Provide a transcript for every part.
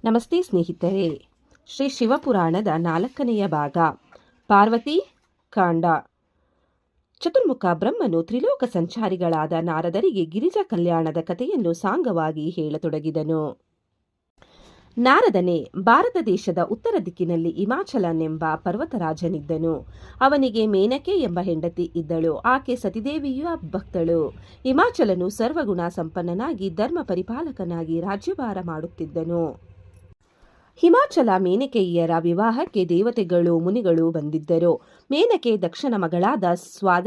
ನಮಸ್ತೆ ಸ್ನೇಹಿತರೆ. ಶ್ರೀ ಶಿವಪುರಾಣದ 4ನೆಯ ಭಾಗ ಪಾರ್ವತಿ ಕಾಂಡ. ಚತುರ್ಮುಖ ಬ್ರಹ್ಮನು ತ್ರಿಲೋಕ ಸಂಚಾರಿಗಳಾದ ನಾರದರಿಗೆ ಗಿರಿಜಾ ಕಲ್ಯಾಣದ ಕಥೆಯನ್ನು ಸಾಂಗವಾಗಿ ಹೇಳತೊಡಗಿದನು. ನಾರದನೇ ಭಾರತ ದೇಶದ ಉತ್ತರ ದಿಕ್ಕಿನಲ್ಲಿ ಹಿಮಾಚಲನೆಂಬ ಪರ್ವತರಾಜನಿದ್ದನು. ಅವನಿಗೆ ಮೇನಕೆ ಎಂಬ ಹೆಂಡತಿ ಇದ್ದಳು. ಆಕೆ ಸತಿದೇವಿಯ ಭಕ್ತಳು. ಹಿಮಾಚಲನು ಸರ್ವಗುಣ ಸಂಪನ್ನನಾಗಿ ಧರ್ಮ ಪರಿಪಾಲಕನಾಗಿ ರಾಜ್ಯಭಾರ ಮಾಡುತ್ತಿದ್ದನು. ಹಿಮಾಚಲ ಮೇನಕೆಯರ ವಿವಾಹಕ್ಕೆ ದೇವತೆಗಳು ಮುನಿಗಳು ಬಂದಿದ್ದರು. ಮೇನಕೆ ದಕ್ಷನ ಮಗಳಾದ ಸ್ವಾದ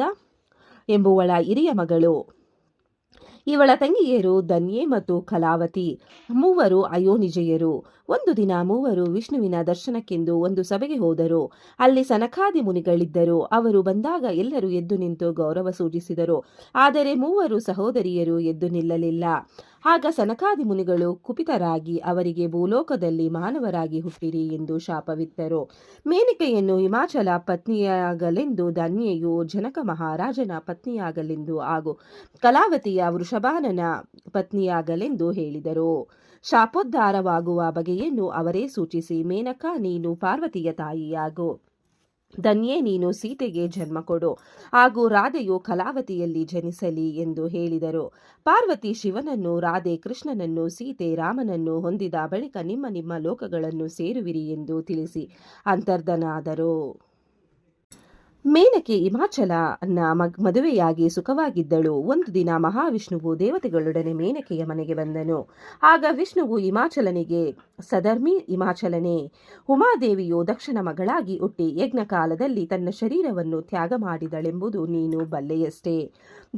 ಎಂಬುವಳ ಹಿರಿಯ ಮಗಳು. ಇವಳ ತಂಗಿಯರು ಧನ್ಯೆ ಮತ್ತು ಕಲಾವತಿ. ಮೂವರು ಅಯೋನಿಜೆಯರು. ಒಂದು ದಿನ ಮೂವರು ವಿಷ್ಣುವಿನ ದರ್ಶನಕ್ಕೆಂದು ಒಂದು ಸಭೆಗೆ ಹೋದರು. ಅಲ್ಲಿ ಸನಕಾದಿ ಮುನಿಗಳಿದ್ದರು. ಅವರು ಬಂದಾಗ ಎಲ್ಲರೂ ಎದ್ದು ನಿಂತು ಗೌರವ ಸೂಚಿಸಿದರು. ಆದರೆ ಮೂವರು ಸಹೋದರಿಯರು ಎದ್ದು ನಿಲ್ಲಲಿಲ್ಲ. ಆಗ ಸನಕಾದಿ ಮುನಿಗಳು ಕುಪಿತರಾಗಿ ಅವರಿಗೆ ಭೂಲೋಕದಲ್ಲಿ ಮಾನವರಾಗಿ ಹುಟ್ಟಿರಿ ಎಂದು ಶಾಪವಿತ್ತರು. ಮೇನಕೆಯನ್ನು ಹಿಮಾಚಲ ಪತ್ನಿಯಾಗಲೆಂದು, ಧನ್ಯೆಯು ಜನಕ ಮಹಾರಾಜನ ಪತ್ನಿಯಾಗಲೆಂದು ಹಾಗೂ ಕಲಾವತಿಯ ವೃಷಭಾನನ ಪತ್ನಿಯಾಗಲೆಂದು ಹೇಳಿದರು. ಶಾಪೋದ್ಧಾರವಾಗುವ ಬಗೆಯನ್ನು ಅವರೇ ಸೂಚಿಸಿ, ಮೇನಕ ನೀನು ಪಾರ್ವತಿಯ ತಾಯಿಯಾಗು, ಧನ್ಯೆ ನೀನು ಸೀತೆಗೆ ಜನ್ಮ ಕೊಡು, ಹಾಗೂ ರಾಧೆಯು ಕಲಾವತಿಯಲ್ಲಿ ಜನಿಸಲಿ ಎಂದು ಹೇಳಿದರು. ಪಾರ್ವತಿ ಶಿವನನ್ನು, ರಾಧೆ ಕೃಷ್ಣನನ್ನು, ಸೀತೆ ರಾಮನನ್ನು ಹೊಂದಿದ ಬಳಿಕ ನಿಮ್ಮ ನಿಮ್ಮ ಲೋಕಗಳನ್ನು ಸೇರುವಿರಿ ಎಂದು ತಿಳಿಸಿ ಅಂತರ್ಧನಾದರು. ಮೇನಕೆ ಹಿಮಾಚಲನ ಮದುವೆಯಾಗಿ ಸುಖವಾಗಿದ್ದಳು. ಒಂದು ದಿನ ಮಹಾವಿಷ್ಣುವು ದೇವತೆಗಳೊಡನೆ ಮೇನಕೆಯ ಮನೆಗೆ ಬಂದನು. ಆಗ ವಿಷ್ಣುವು ಹಿಮಾಚಲನಿಗೆ, ಸಧರ್ಮಿ ಹಿಮಾಚಲನೇ, ಉಮಾದೇವಿಯು ದಕ್ಷನ ಮಗಳಾಗಿ ಹುಟ್ಟಿ ಯಜ್ಞಕಾಲದಲ್ಲಿ ತನ್ನ ಶರೀರವನ್ನು ತ್ಯಾಗ ಮಾಡಿದಳೆಂಬುದು ನೀನು ಬಲ್ಲೆಯಷ್ಟೇ.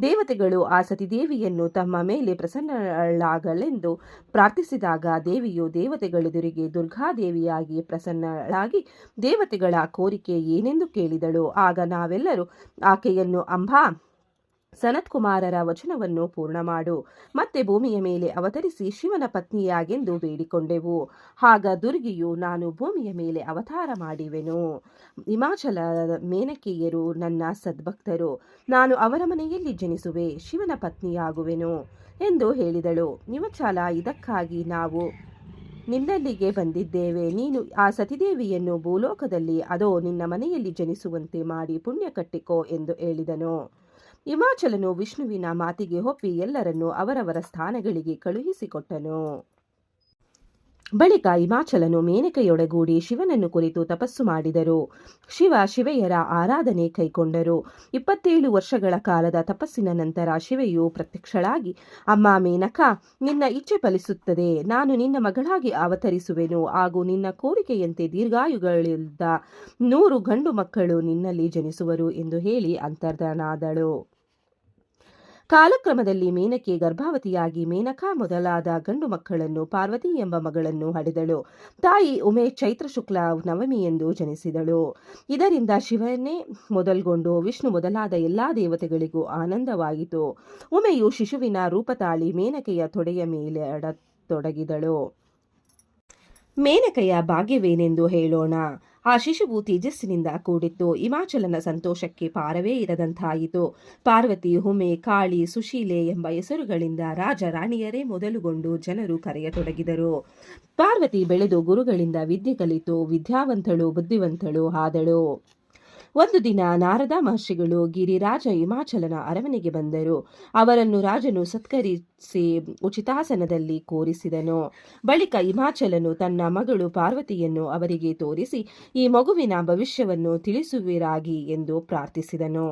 ದೇವತೆಗಳು ಆ ಸತಿದೇವಿಯನ್ನು ತಮ್ಮ ಮೇಲೆ ಪ್ರಸನ್ನಳಾಗಲೆಂದು ಪ್ರಾರ್ಥಿಸಿದಾಗ ದೇವಿಯು ದೇವತೆಗಳೆದುರಿಗೆ ದುರ್ಗಾದೇವಿಯಾಗಿ ಪ್ರಸನ್ನಳಾಗಿ ದೇವತೆಗಳ ಕೋರಿಕೆ ಏನೆಂದು ಕೇಳಿದಳು. ಆಗ ನಾವೆಲ್ಲರೂ ಆಕೆಯನ್ನು, ಅಂಬಾ, ಸನತ್ಕುಮಾರರ ವಚನವನ್ನು ಪೂರ್ಣ ಮಾಡು, ಮತ್ತೆ ಭೂಮಿಯ ಮೇಲೆ ಅವತರಿಸಿ ಶಿವನ ಪತ್ನಿಯಾಗೆಂದು ಬೇಡಿಕೊಂಡೆವು. ಆಗ ದುರ್ಗಿಯು, ನಾನು ಭೂಮಿಯ ಮೇಲೆ ಅವತಾರ ಮಾಡಿವೆನು. ಹಿಮಾಚಲ ಮೇನಕೆಯರು ನನ್ನ ಸದ್ಭಕ್ತರು. ನಾನು ಅವರ ಮನೆಯಲ್ಲಿ ಜನಿಸುವೆ, ಶಿವನ ಪತ್ನಿಯಾಗುವೆನು ಎಂದು ಹೇಳಿದಳು. ಹಿಮಾಚಲ, ಇದಕ್ಕಾಗಿ ನಾವು ನಿನ್ನಲ್ಲಿಗೆ ಬಂದಿದ್ದೇವೆ. ನೀನು ಆ ಸತಿದೇವಿಯನ್ನು ಭೂಲೋಕದಲ್ಲಿ ಅದೋ ನಿನ್ನ ಮನೆಯಲ್ಲಿ ಜನಿಸುವಂತೆ ಮಾಡಿ ಪುಣ್ಯ ಕಟ್ಟಿಕೋ ಎಂದು ಹೇಳಿದನು. ಹಿಮಾಚಲನು ವಿಷ್ಣುವಿನ ಮಾತಿಗೆ ಒಪ್ಪಿ ಎಲ್ಲರನ್ನೂ ಅವರವರ ಸ್ಥಾನಗಳಿಗೆ ಕಳುಹಿಸಿಕೊಟ್ಟನು. ಬಳಿಕ ಹಿಮಾಚಲನು ಮೇನಕೆಯೊಡಗೂಡಿ ಶಿವನನ್ನು ಕುರಿತು ತಪಸ್ಸು ಮಾಡಿದರು. ಶಿವೆಯರ ಆರಾಧನೆ ಕೈಕೊಂಡರು. 27 ವರ್ಷಗಳ ಕಾಲದ ತಪಸ್ಸಿನ ನಂತರ ಶಿವೆಯು ಪ್ರತ್ಯಕ್ಷಳಾಗಿ, ಅಮ್ಮ ಮೇನಕ, ನಿನ್ನ ಇಚ್ಛೆ ಫಲಿಸುತ್ತದೆ. ನಾನು ನಿನ್ನ ಮಗಳಾಗಿ ಅವತರಿಸುವೆನು ಹಾಗೂ ನಿನ್ನ ಕೋರಿಕೆಯಂತೆ ದೀರ್ಘಾಯುಗಳಿದ್ದ 100 ಗಂಡು ಮಕ್ಕಳು ನಿನ್ನಲ್ಲಿ ಜನಿಸುವರು ಎಂದು ಹೇಳಿ ಅಂತರ್ಧನಾದಳು. ಕಾಲಕ್ರಮದಲ್ಲಿ ಮೇನಕೆ ಗರ್ಭಾವತಿಯಾಗಿ ಮೇನಕ ಮೊದಲಾದ ಗಂಡು ಮಕ್ಕಳನ್ನು, ಪಾರ್ವತಿ ಎಂಬ ಮಗಳನ್ನು ಹಡೆದಳು. ತಾಯಿ ಉಮೆ ಚೈತ್ರ ಶುಕ್ಲ ನವಮಿಯೆಂದು ಜನಿಸಿದಳು. ಇದರಿಂದ ಶಿವನೇ ಮೊದಲ್ಗೊಂಡು ವಿಷ್ಣು ಮೊದಲಾದ ಎಲ್ಲಾ ದೇವತೆಗಳಿಗೂ ಆನಂದವಾಯಿತು. ಉಮೆಯು ಶಿಶುವಿನ ರೂಪ ತಾಳಿ ಮೇನಕೆಯ ತೊಡೆಯ ಮೇಲೆ ಅಡತೊಡಗಿದಳು. ಮೇನಕೆಯ ಭಾಗ್ಯವೇನೆಂದು ಹೇಳೋಣ. ಆ ಶಿಶುವು ತೇಜಸ್ಸಿನಿಂದ ಕೂಡಿತ್ತು. ಹಿಮಾಚಲನ ಸಂತೋಷಕ್ಕೆ ಪಾರವೇ ಇರದಂತಾಯಿತು. ಪಾರ್ವತಿ, ಉಮೆ, ಕಾಳಿ, ಸುಶೀಲೆ ಎಂಬ ಹೆಸರುಗಳಿಂದ ರಾಜ ರಾಣಿಯರೇ ಮೊದಲುಗೊಂಡು ಜನರು ಕರೆಯತೊಡಗಿದರು. ಪಾರ್ವತಿ ಬೆಳೆದು ಗುರುಗಳಿಂದ ವಿದ್ಯೆ ಕಲಿತು ವಿದ್ಯಾವಂತಳು, ಬುದ್ಧಿವಂತಳು ಆದಳು. ಒಂದು ದಿನ ನಾರದ ಮಹರ್ಷಿಗಳು ಗಿರಿರಾಜ ಹಿಮಾಚಲನ ಅರಮನೆಗೆ ಬಂದರು. ಅವರನ್ನು ರಾಜನು ಸತ್ಕರಿಸಿ ಉಚಿತಾಸನದಲ್ಲಿ ಕೂರಿಸಿದನು. ಬಳಿಕ ಹಿಮಾಚಲನು ತನ್ನ ಮಗಳು ಪಾರ್ವತಿಯನ್ನು ಅವರಿಗೆ ತೋರಿಸಿ, ಈ ಮಗುವಿನ ಭವಿಷ್ಯವನ್ನು ತಿಳಿಸುವಿರಾಗಿ ಎಂದು ಪ್ರಾರ್ಥಿಸಿದನು.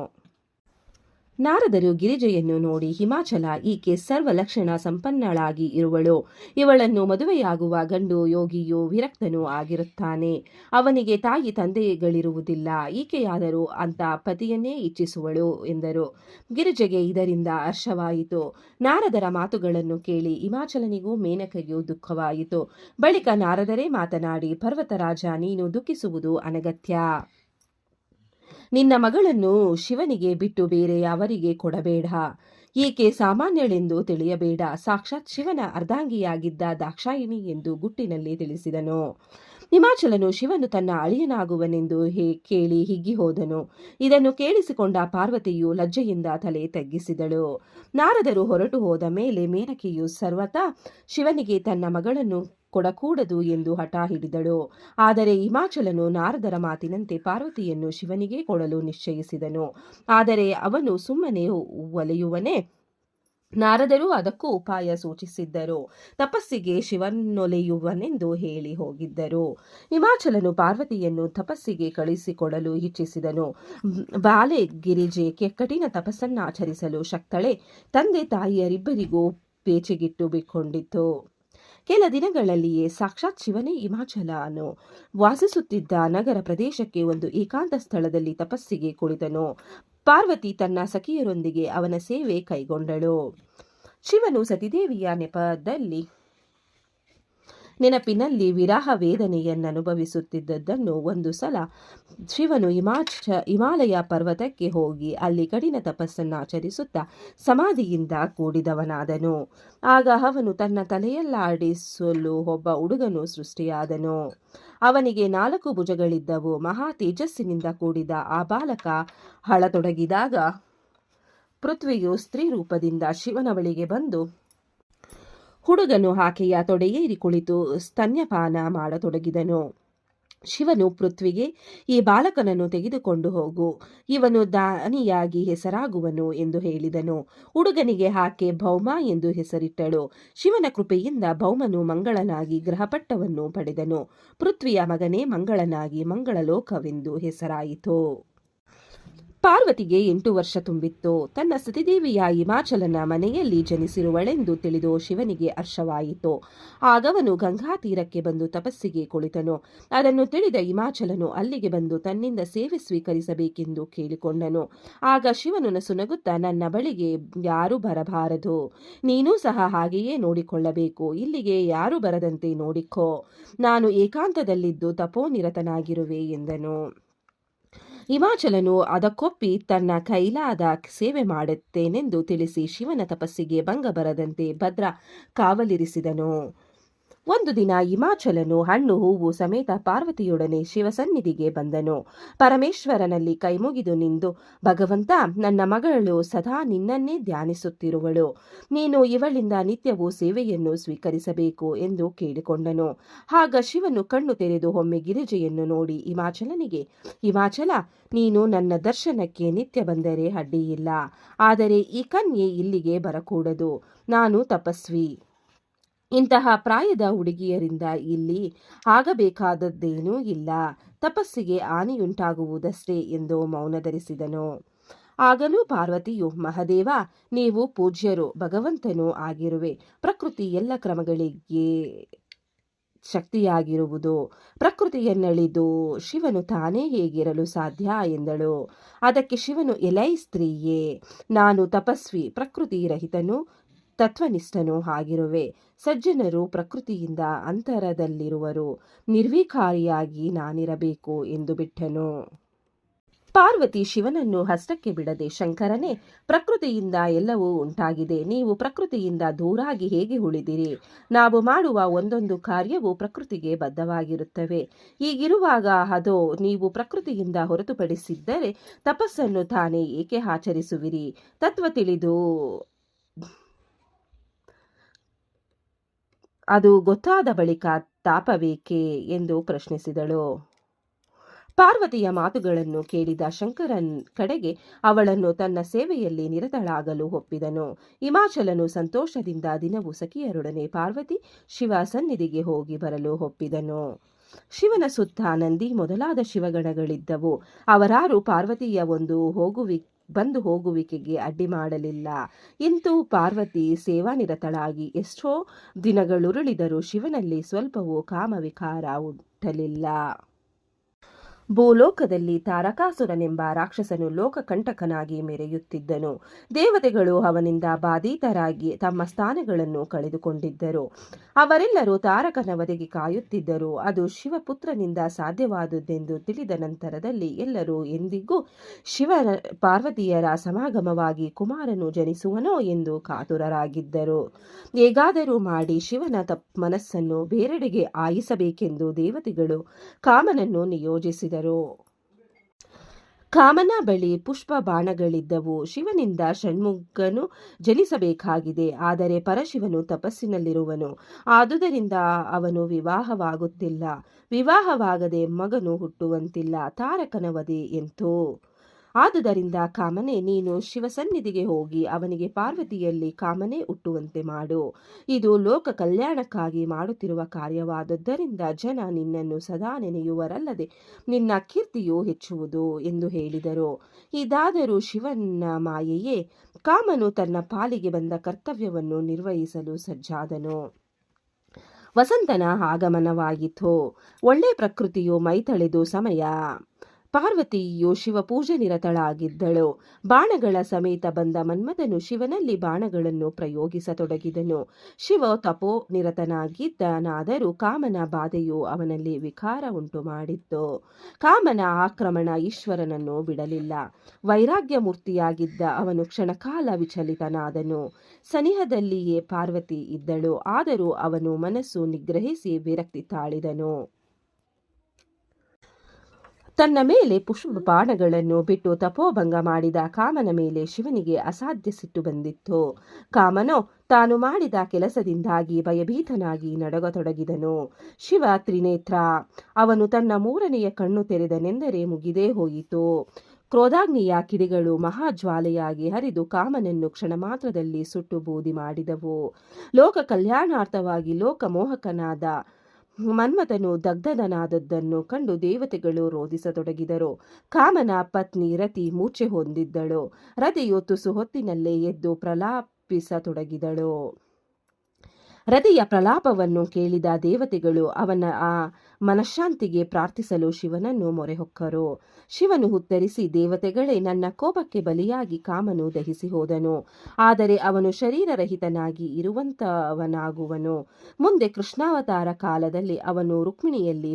ನಾರದರು ಗಿರಿಜೆಯನ್ನು ನೋಡಿ, ಹಿಮಾಚಲ, ಈಕೆ ಸರ್ವ ಲಕ್ಷಣ ಸಂಪನ್ನಳಾಗಿ ಇರುವಳು. ಇವಳನ್ನು ಮದುವೆಯಾಗುವ ಗಂಡು ಯೋಗಿಯು ವಿರಕ್ತನೂ ಆಗಿರುತ್ತಾನೆ. ಅವನಿಗೆ ತಾಯಿ ತಂದೆಗಳಿರುವುದಿಲ್ಲ. ಈಕೆಯಾದರೂ ಅಂತ ಪತಿಯನ್ನೇ ಇಚ್ಛಿಸುವಳು ಎಂದರು. ಗಿರಿಜೆಗೆ ಇದರಿಂದ ಹರ್ಷವಾಯಿತು. ನಾರದರ ಮಾತುಗಳನ್ನು ಕೇಳಿ ಹಿಮಾಚಲನಿಗೂ ಮೇನಕೆಗೂ ದುಃಖವಾಯಿತು. ಬಳಿಕ ನಾರದರೇ ಮಾತನಾಡಿ, ಪರ್ವತರಾಜ, ನೀನು ದುಃಖಿಸುವುದು ಅನಗತ್ಯ. ನಿನ್ನ ಮಗಳನ್ನು ಶಿವನಿಗೆ ಬಿಟ್ಟು ಬೇರೆ ಅವರಿಗೆ ಕೊಡಬೇಡ. ಈಕೆ ಸಾಮಾನ್ಯಳೆಂದು ತಿಳಿಯಬೇಡ. ಸಾಕ್ಷಾತ್ ಶಿವನ ಅರ್ಧಾಂಗಿಯಾಗಿದ್ದ ದಾಕ್ಷಾಯಿಣಿ ಎಂದು ಗುಟ್ಟಿನಲ್ಲಿ ತಿಳಿಸಿದನು. ಹಿಮಾಚಲನು ಶಿವನು ತನ್ನ ಅಳಿಯನಾಗುವನೆಂದು ಕೇಳಿ ಹಿಗ್ಗಿ ಹೋದನು. ಇದನ್ನು ಕೇಳಿಸಿಕೊಂಡ ಪಾರ್ವತಿಯು ಲಜ್ಜೆಯಿಂದ ತಲೆ ತಗ್ಗಿಸಿದಳು. ನಾರದರು ಹೊರಟು ಹೋದ ಮೇಲೆ ಮೇನಕೆಯು ಸರ್ವತಾ ಶಿವನಿಗೆ ತನ್ನ ಮಗಳನ್ನು ಕೊಡಕೂಡದು ಎಂದು ಹಠ ಹಿಡಿದಳು. ಆದರೆ ಹಿಮಾಚಲನು ನಾರದರ ಮಾತಿನಂತೆ ಪಾರ್ವತಿಯನ್ನು ಶಿವನಿಗೆ ಕೊಡಲು ನಿಶ್ಚಯಿಸಿದನು. ಆದರೆ ಅವನು ಸುಮ್ಮನೆ ಒಲೆಯುವನೇ? ನಾರದರು ಅದಕ್ಕೂ ಉಪಾಯ ಸೂಚಿಸಿದ್ದರು. ತಪಸ್ಸಿಗೆ ಶಿವನೊಲೆಯುವನೆಂದು ಹೇಳಿ ಹೋಗಿದ್ದರು. ಹಿಮಾಚಲನು ಪಾರ್ವತಿಯನ್ನು ತಪಸ್ಸಿಗೆ ಕಳುಹಿಸಿಕೊಡಲು ಇಚ್ಛಿಸಿದನು. ಬಾಲೆ ಗಿರಿಜೆ ಕಠಿಣ ತಪಸ್ಸನ್ನಾಚರಿಸಲು ಶಕ್ತಳೆ. ತಂದೆ ತಾಯಿಯರಿಬ್ಬರಿಗೂ ಪೇಚೆಗಿಟ್ಟು ಬಿಕ್ಕೊಂಡಿತು. ಕೆಲ ದಿನಗಳಲ್ಲಿಯೇ ಸಾಕ್ಷಾತ್ ಶಿವನೇ ಹಿಮಾಚಲನು ವಾಸಿಸುತ್ತಿದ್ದ ನಗರ ಪ್ರದೇಶಕ್ಕೆ ಒಂದು ಏಕಾಂತ ಸ್ಥಳದಲ್ಲಿ ತಪಸ್ಸಿಗೆ ಕುಳಿತನು. ಪಾರ್ವತಿ ತನ್ನ ಸಖಿಯರೊಂದಿಗೆ ಅವನ ಸೇವೆ ಕೈಗೊಂಡಳು. ಶಿವನು ಸತಿದೇವಿಯ ನೆನಪಿನಲ್ಲಿ ವಿರಹ ವೇದನೆಯನ್ನನುಭವಿಸುತ್ತಿದ್ದದ್ದನ್ನು ಒಂದು ಸಲ ಶಿವನು ಹಿಮಾಲಯ ಪರ್ವತಕ್ಕೆ ಹೋಗಿ ಅಲ್ಲಿ ಕಠಿಣ ತಪಸ್ಸನ್ನಾಚರಿಸುತ್ತಾ ಸಮಾಧಿಯಿಂದ ಕೂಡಿದವನಾದನು. ಆಗ ಅವನು ತನ್ನ ತಲೆಯಲ್ಲಾಡಿಸಲು ಒಬ್ಬ ಹುಡುಗನು ಸೃಷ್ಟಿಯಾದನು. ಅವನಿಗೆ 4 ಭುಜಗಳಿದ್ದವು. ಮಹಾ ತೇಜಸ್ಸಿನಿಂದ ಕೂಡಿದ ಆ ಬಾಲಕ ಅಳತೊಡಗಿದಾಗ ಪೃಥ್ವಿಯು ಸ್ತ್ರೀ ರೂಪದಿಂದ ಶಿವನ ಬಳಿಗೆ ಬಂದು ಹುಡುಗನು ಆಕೆಯ ತೊಡೆಯೇರಿ ಕುಳಿತು ಸ್ತನ್ಯಪಾನ ಮಾಡತೊಡಗಿದನು. ಶಿವನು ಪೃಥ್ವಿಗೆ, ಈ ಬಾಲಕನನ್ನು ತೆಗೆದುಕೊಂಡು ಹೋಗು, ಇವನು ದಾನಿಯಾಗಿ ಹೆಸರಾಗುವನು ಎಂದು ಹೇಳಿದನು. ಹುಡುಗನಿಗೆ ಆಕೆ ಭೌಮ ಎಂದು ಹೆಸರಿಟ್ಟಳು. ಶಿವನ ಕೃಪೆಯಿಂದ ಭೌಮನು ಮಂಗಳನಾಗಿ ಗ್ರಹಪಟ್ಟವನ್ನು ಪಡೆದನು. ಪೃಥ್ವಿಯ ಮಗನೇ ಮಂಗಳನಾಗಿ ಮಂಗಳಲೋಕವೆಂದು ಹೆಸರಾಯಿತು. ಪಾರ್ವತಿಗೆ 8 ವರ್ಷ ತುಂಬಿತ್ತು. ತನ್ನ ಸತಿದೇವಿಯ ಹಿಮಾಚಲನ ಮನೆಯಲ್ಲಿ ಜನಿಸಿರುವಳೆಂದು ತಿಳಿದು ಶಿವನಿಗೆ ಹರ್ಷವಾಯಿತು. ಆಗವನು ಗಂಗಾ ತೀರಕ್ಕೆ ಬಂದು ತಪಸ್ಸಿಗೆ ಕುಳಿತನು. ಅದನ್ನು ತಿಳಿದ ಹಿಮಾಚಲನು ಅಲ್ಲಿಗೆ ಬಂದು ತನ್ನಿಂದ ಸೇವೆ ಸ್ವೀಕರಿಸಬೇಕೆಂದು ಕೇಳಿಕೊಂಡನು. ಆಗ ಶಿವನು ನಸುನಗುತ್ತಾ, ನನ್ನ ಬಳಿಗೆ ಯಾರೂ ಬರಬಾರದು, ನೀನೂ ಸಹ ಹಾಗೆಯೇ ನೋಡಿಕೊಳ್ಳಬೇಕು. ಇಲ್ಲಿಗೆ ಯಾರೂ ಬರದಂತೆ ನೋಡಿಕೋ, ನಾನು ಏಕಾಂತದಲ್ಲಿದ್ದು ತಪೋನಿರತನಾಗಿರುವೆ ಎಂದನು. ಹಿಮಾಚಲನು ಅದಕ್ಕೊಪ್ಪಿ ತನ್ನ ಕೈಲಾದ ಸೇವೆ ಮಾಡುತ್ತೇನೆಂದು ತಿಳಿಸಿ ಶಿವನ ತಪಸ್ಸಿಗೆ ಭಂಗ ಬರದಂತೆ ಭದ್ರ ಕಾವಲಿರಿಸಿದನು. ಒಂದು ದಿನ ಹಿಮಾಚಲನು ಹಣ್ಣು ಹೂವು ಸಮೇತ ಪಾರ್ವತಿಯೊಡನೆ ಶಿವಸನ್ನಿಧಿಗೆ ಬಂದನು. ಪರಮೇಶ್ವರನಲ್ಲಿ ಕೈಮುಗಿದು ನಿಂದು, ಭಗವಂತ, ನನ್ನ ಮಗಳು ಸದಾ ನಿನ್ನನ್ನೇ ಧ್ಯಾನಿಸುತ್ತಿರುವಳು. ನೀನು ಇವಳಿಂದ ನಿತ್ಯವೂ ಸೇವೆಯನ್ನು ಸ್ವೀಕರಿಸಬೇಕು ಎಂದು ಕೇಳಿಕೊಂಡನು. ಆಗ ಶಿವನು ಕಣ್ಣು ತೆರೆದು ಒಮ್ಮೆ ಗಿರಿಜೆಯನ್ನು ನೋಡಿ ಹಿಮಾಚಲನಿಗೆ, ಹಿಮಾಚಲ, ನೀನು ನನ್ನ ದರ್ಶನಕ್ಕೆ ನಿತ್ಯ ಬಂದರೆ ಅಡ್ಡಿಯಿಲ್ಲ. ಆದರೆ ಈ ಕನ್ಯೆ ಇಲ್ಲಿಗೆ ಬರಕೂಡದು. ನಾನು ತಪಸ್ವಿ. ಇಂತಹ ಪ್ರಾಯದ ಹುಡುಗಿಯರಿಂದ ಇಲ್ಲಿ ಆಗಬೇಕಾದದ್ದೇನೂ ಇಲ್ಲ. ತಪಸ್ಸಿಗೆ ಹಾನಿಯುಂಟಾಗುವುದಷ್ಟೇ ಎಂದು ಮೌನ ಧರಿಸಿದನು. ಆಗಲೂ ಪಾರ್ವತಿಯು, ಮಹದೇವ, ನೀವು ಪೂಜ್ಯರು, ಭಗವಂತನೂ ಆಗಿರುವೆ. ಪ್ರಕೃತಿ ಎಲ್ಲ ಕ್ರಮಗಳಿಗೆ ಶಕ್ತಿಯಾಗಿರುವುದು. ಪ್ರಕೃತಿಯನ್ನಳಿದು ಶಿವನು ತಾನೇ ಹೇಗಿರಲು ಸಾಧ್ಯ ಎಂದಳು. ಅದಕ್ಕೆ ಶಿವನು, ಎಲೈ ಸ್ತ್ರೀಯೇ, ನಾನು ತಪಸ್ವಿ, ಪ್ರಕೃತಿ ರಹಿತನು, ತತ್ವನಿಷ್ಠನೂ ಆಗಿರುವೆ. ಸಜ್ಜನರು ಪ್ರಕೃತಿಯಿಂದ ಅಂತರದಲ್ಲಿರುವರು. ನಿರ್ವಿಕಾರಿಯಾಗಿ ನಾನಿರಬೇಕು ಎಂದು ಬಿಟ್ಟನು. ಪಾರ್ವತಿ ಶಿವನನ್ನು ಹಸ್ತಕ್ಕೆ ಬಿಡದೆ, ಶಂಕರನೇ, ಪ್ರಕೃತಿಯಿಂದ ಎಲ್ಲವೂ ಉಂಟಾಗಿದೆ. ನೀವು ಪ್ರಕೃತಿಯಿಂದ ದೂರಾಗಿ ಹೇಗೆ ಉಳಿದಿರಿ? ನಾವು ಮಾಡುವ ಒಂದೊಂದು ಕಾರ್ಯವೂ ಪ್ರಕೃತಿಗೆ ಬದ್ಧವಾಗಿರುತ್ತವೆ. ಹೀಗಿರುವಾಗ ಅದೋ ನೀವು ಪ್ರಕೃತಿಯಿಂದ ಹೊರತುಪಡಿಸಿದ್ದರೆ ತಪಸ್ಸನ್ನು ತಾನೇ ಏಕೆ ಆಚರಿಸುವಿರಿ? ತತ್ವ ತಿಳಿದು ಅದು ಗೊತ್ತಾದ ಬಳಿಕ ತಾಪವೇಕೆ ಎಂದು ಪ್ರಶ್ನಿಸಿದಳು. ಪಾರ್ವತಿಯ ಮಾತುಗಳನ್ನು ಕೇಳಿದ ಶಂಕರನ್ ಕಡೆಗೆ ಅವಳನ್ನು ತನ್ನ ಸೇವೆಯಲ್ಲಿ ನಿರತಳಾಗಲು ಒಪ್ಪಿದನು. ಹಿಮಾಚಲನು ಸಂತೋಷದಿಂದ ದಿನವೂ ಸಖಿಯರೊಡನೆ ಪಾರ್ವತಿ ಶಿವ ಸನ್ನಿಧಿಗೆ ಹೋಗಿ ಬರಲು ಒಪ್ಪಿದನು. ಶಿವನ ಸುತ್ತ ನಂದಿ ಮೊದಲಾದ ಶಿವಗಣಗಳಿದ್ದವು. ಅವರಾರು ಪಾರ್ವತಿಯ ಬಂದು ಹೋಗುವಿಕೆಗೆ ಅಡ್ಡಿ ಮಾಡಲಿಲ್ಲ. ಇಂತೂ ಪಾರ್ವತಿ ಸೇವಾನಿರತಳಾಗಿ ಎಷ್ಟೋ ದಿನಗಳುರುಳಿದರೂ ಶಿವನಲ್ಲಿ ಸ್ವಲ್ಪವೂ ಕಾಮವಿಕಾರ ಹುಟ್ಟಲಿಲ್ಲ. ಭೂಲೋಕದಲ್ಲಿ ತಾರಕಾಸುರನೆಂಬ ರಾಕ್ಷಸನು ಲೋಕಕಂಟಕನಾಗಿ ಮೆರೆಯುತ್ತಿದ್ದನು. ದೇವತೆಗಳು ಅವನಿಂದ ಬಾಧಿತರಾಗಿ ತಮ್ಮ ಸ್ಥಾನಗಳನ್ನು ಕಳೆದುಕೊಂಡಿದ್ದರು. ಅವರೆಲ್ಲರೂ ತಾರಕನ ವಧೆಗೆ ಕಾಯುತ್ತಿದ್ದರು. ಅದು ಶಿವಪುತ್ರನಿಂದ ಸಾಧ್ಯವಾದುದೆಂದು ತಿಳಿದ ನಂತರದಲ್ಲಿ ಎಲ್ಲರೂ ಎಂದಿಗೂ ಶಿವ ಪಾರ್ವತಿಯರ ಸಮಾಗಮವಾಗಿ ಕುಮಾರನು ಜನಿಸುವನೋ ಎಂದು ಕಾತುರರಾಗಿದ್ದರು. ಹೇಗಾದರೂ ಮಾಡಿ ಶಿವನ ಮನಸ್ಸನ್ನು ಬೇರೆಡೆಗೆ ಹಾಯಿಸಬೇಕೆಂದು ದೇವತೆಗಳು ಕಾಮನನ್ನು ನಿಯೋಜಿಸಿದರು. ಕಾಮನ ಬಳಿ ಪುಷ್ಪ ಬಾಣಗಳಿದ್ದವು. ಶಿವನಿಂದ ಷಣ್ಮುಖನು ಜನಿಸಬೇಕಾಗಿದೆ, ಆದರೆ ಪರಶಿವನು ತಪಸ್ಸಿನಲ್ಲಿರುವನು. ಆದುದರಿಂದ ಅವನು ವಿವಾಹವಾಗುತ್ತಿಲ್ಲ. ವಿವಾಹವಾಗದೆ ಮಗನು ಹುಟ್ಟುವಂತಿಲ್ಲ. ತಾರಕನ ವಧೆ ಎಂತು. ಆದುದರಿಂದ ಕಾಮನೆ, ನೀನು ಶಿವಸನ್ನಿಧಿಗೆ ಹೋಗಿ ಅವನಿಗೆ ಪಾರ್ವತಿಯಲ್ಲಿ ಕಾಮನೆ ಹುಟ್ಟುವಂತೆ ಮಾಡು. ಇದು ಲೋಕ ಕಲ್ಯಾಣಕ್ಕಾಗಿ ಮಾಡುತ್ತಿರುವ ಕಾರ್ಯವಾದುದರಿಂದ ಜನ ನಿನ್ನನ್ನು ಸದಾ ನೆನೆಯುವರಲ್ಲದೆ ನಿನ್ನ ಕೀರ್ತಿಯು ಹೆಚ್ಚುವುದು ಎಂದು ಹೇಳಿದರು. ಇದಾದರೂ ಶಿವನ ಮಾಯೆಯೇ. ಕಾಮನು ತನ್ನ ಪಾಲಿಗೆ ಬಂದ ಕರ್ತವ್ಯವನ್ನು ನಿರ್ವಹಿಸಲು ಸಜ್ಜಾದನು. ವಸಂತನ ಆಗಮನವಾಯಿತು. ಒಳ್ಳೆ ಪ್ರಕೃತಿಯು ಮೈತಳೆದು ಸಮಯ. ಪಾರ್ವತಿಯು ಶಿವಪೂಜೆ ನಿರತಳಾಗಿದ್ದಳು. ಬಾಣಗಳ ಸಮೇತ ಬಂದ ಮನ್ಮಥನು ಶಿವನಲ್ಲಿ ಬಾಣಗಳನ್ನು ಪ್ರಯೋಗಿಸತೊಡಗಿದನು. ಶಿವ ತಪೋ ನಿರತನಾಗಿದ್ದನಾದರೂ ಕಾಮನ ಬಾಧೆಯು ಅವನಲ್ಲಿ ವಿಕಾರ ಉಂಟು ಮಾಡಿತ್ತು. ಕಾಮನ ಆಕ್ರಮಣ ಈಶ್ವರನನ್ನು ಬಿಡಲಿಲ್ಲ. ವೈರಾಗ್ಯ ಮೂರ್ತಿಯಾಗಿದ್ದ ಅವನು ಕ್ಷಣಕಾಲ ವಿಚಲಿತನಾದನು. ಸನಿಹದಲ್ಲಿಯೇ ಪಾರ್ವತಿ ಇದ್ದಳು, ಆದರೂ ಅವನು ಮನಸ್ಸು ನಿಗ್ರಹಿಸಿ ವಿರಕ್ತಿ ತಾಳಿದನು. ತನ್ನ ಮೇಲೆ ಪುಷ್ಪ ಬಾಣಗಳನ್ನು ಬಿಟ್ಟು ತಪೋಭಂಗ ಮಾಡಿದ ಕಾಮನ ಮೇಲೆ ಶಿವನಿಗೆ ಅಸಾಧ್ಯ ಸಿಟ್ಟು ಬಂದಿತ್ತು. ಕಾಮನೋ ತಾನು ಮಾಡಿದ ಕೆಲಸದಿಂದಾಗಿ ಭಯಭೀತನಾಗಿ ನಡಗತೊಡಗಿದನು. ಶಿವ ತ್ರಿನೇತ್ರ. ಅವನು ತನ್ನ ಮೂರನೆಯ ಕಣ್ಣು ತೆರೆದನೆಂದರೆ ಮುಗಿದೇ ಹೋಯಿತು. ಕ್ರೋಧಾಗ್ನಿಯ ಕಿಡಿಗಳು ಮಹಾಜ್ವಾಲೆಯಾಗಿ ಹರಿದು ಕಾಮನನ್ನು ಕ್ಷಣ ಮಾತ್ರದಲ್ಲಿ ಸುಟ್ಟು ಬೂದಿ ಮಾಡಿದವು. ಲೋಕ ಕಲ್ಯಾಣಾರ್ಥವಾಗಿ ಲೋಕಮೋಹಕನಾದ ಮನ್ಮಥನು ದಗ್ಧನಾದದ್ದನ್ನು ಕಂಡು ದೇವತೆಗಳು ರೋಧಿಸತೊಡಗಿದರು. ಕಾಮನ ಪತ್ನಿ ರತಿ ಮೂರ್ಛೆ ಹೊಂದಿದ್ದಳು. ರತಿಯು ತುಸು ಹೊತ್ತಿನಲ್ಲೇ ಎದ್ದು ಪ್ರಲಾಪಿಸತೊಡಗಿದಳು. ರತಿಯ ಪ್ರಲಾಪವನ್ನು ಕೇಳಿದ ದೇವತೆಗಳು ಅವನ ಆ ಮನಃಶಾಂತಿಗೆ ಪ್ರಾರ್ಥಿಸಲು ಶಿವನನ್ನು ಮೊರೆಹೊಕ್ಕರು. ಶಿವನು ಉತ್ತರಿಸಿ, ದೇವತೆಗಳೇ, ನನ್ನ ಕೋಪಕ್ಕೆ ಬಲಿಯಾಗಿ ಕಾಮನು ದಹಿಸಿ ಹೋದನು. ಆದರೆ ಅವನು ಶರೀರರಹಿತನಾಗಿ ಇರುವಂತವನಾಗುವನು. ಮುಂದೆ ಕೃಷ್ಣಾವತಾರ ಕಾಲದಲ್ಲಿ ಅವನು ರುಕ್ಮಿಣಿಯಲ್ಲಿ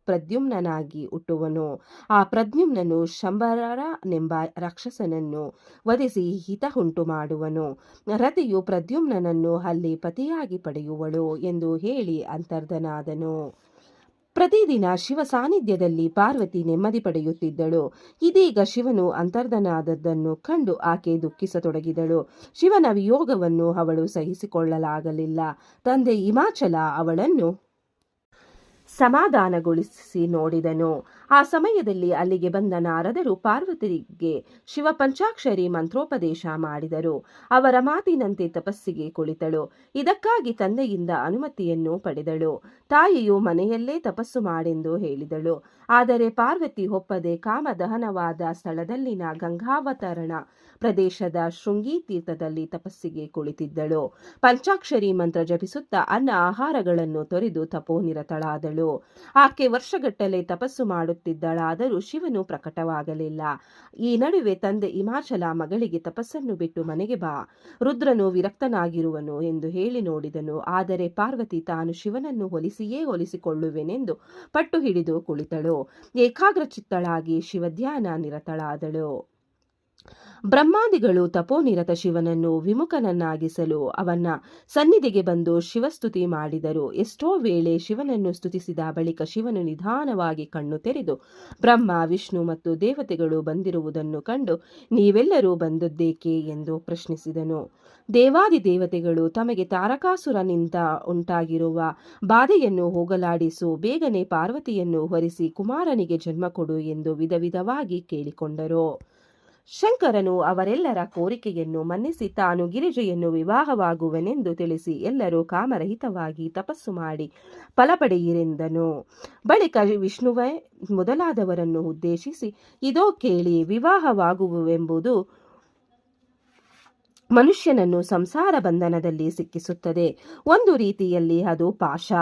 ಪ್ರದ್ಯುಮ್ನಾಗಿ ಹುಟ್ಟುವನು. ಆ ಪ್ರದ್ಯುಮ್ನನು ಶಂಬರನೆಂಬ ರಾಕ್ಷಸನನ್ನು ವಧಿಸಿ ಹಿತ ಉಂಟು ಮಾಡುವನು. ರತಿಯು ಪ್ರದ್ಯುಮ್ನನನ್ನು ಅಲ್ಲಿ ಪತಿಯಾಗಿ ಪಡೆಯುವಳು ಎಂದು ಹೇಳಿ ಅಂತರ್ಧನಾದನು. ಪ್ರತಿದಿನ ಶಿವ ಸಾನ್ನಿಧ್ಯದಲ್ಲಿ ಪಾರ್ವತಿ ನೆಮ್ಮದಿ ಪಡೆಯುತ್ತಿದ್ದಳು. ಇದೀಗ ಶಿವನು ಅಂತರ್ಧನಾದದ್ದನ್ನು ಕಂಡು ಆಕೆ ದುಃಖಿಸತೊಡಗಿದಳು. ಶಿವನ ವಿಯೋಗವನ್ನು ಅವಳು ಸಹಿಸಿಕೊಳ್ಳಲಾಗಲಿಲ್ಲ. ತಂದೆ ಹಿಮಾಚಲ ಅವಳನ್ನು ಸಮಾಧಾನಗೊಳಿಸಿ ನೋಡಿದನು. ಆ ಸಮಯದಲ್ಲಿ ಅಲ್ಲಿಗೆ ಬಂದ ನಾರದರು ಪಾರ್ವತಿಗೆ ಶಿವ ಪಂಚಾಕ್ಷರಿ ಮಂತ್ರೋಪದೇಶ ಮಾಡಿದರು. ಅವರ ಮಾತಿನಂತೆ ತಪಸ್ಸಿಗೆ ಕುಳಿತಳು. ಇದಕ್ಕಾಗಿ ತಂದೆಯಿಂದ ಅನುಮತಿಯನ್ನು ಪಡೆದಳು. ತಾಯಿಯು ಮನೆಯಲ್ಲೇ ತಪಸ್ಸು ಮಾಡೆಂದು ಹೇಳಿದಳು. ಆದರೆ ಪಾರ್ವತಿ ಒಪ್ಪದೆ ಕಾಮದಹನವಾದ ಸ್ಥಳದಲ್ಲಿನ ಗಂಗಾವತರಣ ಪ್ರದೇಶದ ಶೃಂಗಿ ತೀರ್ಥದಲ್ಲಿ ತಪಸ್ಸಿಗೆ ಕುಳಿತಿದ್ದಳು. ಪಂಚಾಕ್ಷರಿ ಮಂತ್ರ ಜಪಿಸುತ್ತಾ ಅನ್ನ ಆಹಾರಗಳನ್ನು ತೊರೆದು ತಪೋನಿರತಳಾದಳು. ಆಕೆ ವರ್ಷಗಟ್ಟಲೆ ತಪಸ್ಸು ಮಾಡುತ್ತಿದ್ದಳಾದರೂ ಶಿವನು ಪ್ರಕಟವಾಗಲಿಲ್ಲ. ಈ ನಡುವೆ ತಂದೆ ಹಿಮಾಚಲ ಮಗಳಿಗೆ ತಪಸ್ಸನ್ನು ಬಿಟ್ಟು ಮನೆಗೆ ಬಾ, ರುದ್ರನು ವಿರಕ್ತನಾಗಿರುವನು ಎಂದು ಹೇಳಿ ನೋಡಿದನು. ಆದರೆ ಪಾರ್ವತಿ ತಾನು ಶಿವನನ್ನು ಒಲಿಸಿಕೊಳ್ಳುವೆನೆಂದು ಪಟ್ಟು ಹಿಡಿದು ಕುಳಿತಳು. ಏಕಾಗ್ರಚಿತ್ತಳಾಗಿ ಶಿವಧ್ಯಾನ ನಿರತಳಾದಳು. ಬ್ರಹ್ಮಾದಿಗಳು ತಪೋನಿರತ ಶಿವನನ್ನು ವಿಮುಖನನ್ನಾಗಿಸಲು ಅವನ ಸನ್ನಿಧಿಗೆ ಬಂದು ಶಿವಸ್ತುತಿ ಮಾಡಿದರು. ಎಷ್ಟೋ ವೇಳೆ ಶಿವನನ್ನು ಸ್ತುತಿಸಿದ ಬಳಿಕ ಶಿವನು ನಿಧಾನವಾಗಿ ಕಣ್ಣು ತೆರೆದು ಬ್ರಹ್ಮ, ವಿಷ್ಣು ಮತ್ತು ದೇವತೆಗಳು ಬಂದಿರುವುದನ್ನು ಕಂಡು, ನೀವೆಲ್ಲರೂ ಬಂದದ್ದೇಕೆ ಎಂದು ಪ್ರಶ್ನಿಸಿದನು. ದೇವಾದಿ ದೇವತೆಗಳು ತಮಗೆ ತಾರಕಾಸುರನಿಂದ ಉಂಟಾಗಿರುವ ಬಾಧೆಯನ್ನು ಹೋಗಲಾಡಿಸು, ಬೇಗನೆ ಪಾರ್ವತಿಯನ್ನು ಹೊರಿಸಿ ಕುಮಾರನಿಗೆ ಜನ್ಮ ಕೊಡು ಎಂದು ವಿಧವಾಗಿ ಕೇಳಿಕೊಂಡರು. ಶಂಕರನು ಅವರೆಲ್ಲರ ಕೋರಿಕೆಯನ್ನು ಮನ್ನಿಸಿ ತಾನು ಗಿರಿಜೆಯನ್ನು ವಿವಾಹವಾಗುವನೆಂದು ತಿಳಿಸಿ ಎಲ್ಲರೂ ಕಾಮರಹಿತವಾಗಿ ತಪಸ್ಸು ಮಾಡಿ ಫಲ ಪಡೆಯಿರೆಂದನು. ಬಳಿಕ ವಿಷ್ಣುವೇ ಮೊದಲಾದವರನ್ನು ಉದ್ದೇಶಿಸಿ, ಇದೋ ಕೇಳಿ, ವಿವಾಹವಾಗುವುವೆಂಬುದು ಮನುಷ್ಯನನ್ನು ಸಂಸಾರ ಬಂಧನದಲ್ಲಿ ಸಿಕ್ಕಿಸುತ್ತದೆ. ಒಂದು ರೀತಿಯಲ್ಲಿ ಅದು ಪಾಶ.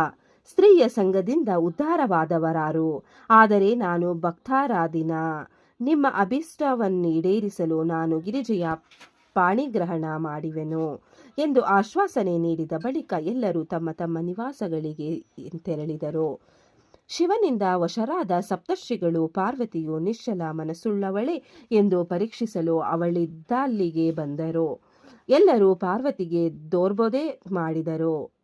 ಸ್ತ್ರೀಯ ಸಂಘದಿಂದ ಉದ್ಧಾರವಾದವರಾರು. ಆದರೆ ನಾನು ಭಕ್ತಾರಾಧಿನ. ನಿಮ್ಮ ಅಭಿಷ್ಟವನ್ನೀಡೇರಿಸಲು ನಾನು ಗಿರಿಜೆಯ ಪಾಣಿಗ್ರಹಣ ಮಾಡುವೆನು ಎಂದು ಆಶ್ವಾಸನೆ ನೀಡಿದ ಬಳಿಕ ಎಲ್ಲರೂ ತಮ್ಮ ತಮ್ಮ ನಿವಾಸಗಳಿಗೆ ತೆರಳಿದರು. ಶಿವನಿಂದ ವಶರಾದ ಸಪ್ತರ್ಷಿಗಳು ಪಾರ್ವತಿಯು ನಿಶ್ಚಲ ಮನಸ್ಸುಳ್ಳವಳೇ ಎಂದು ಪರೀಕ್ಷಿಸಲು ಅವಳಿದ್ದಲ್ಲಿಗೆ ಬಂದರು. ಎಲ್ಲರೂ ಪಾರ್ವತಿಗೆ ದೌರ್ಬೋಧೆ ಮಾಡಿದರು.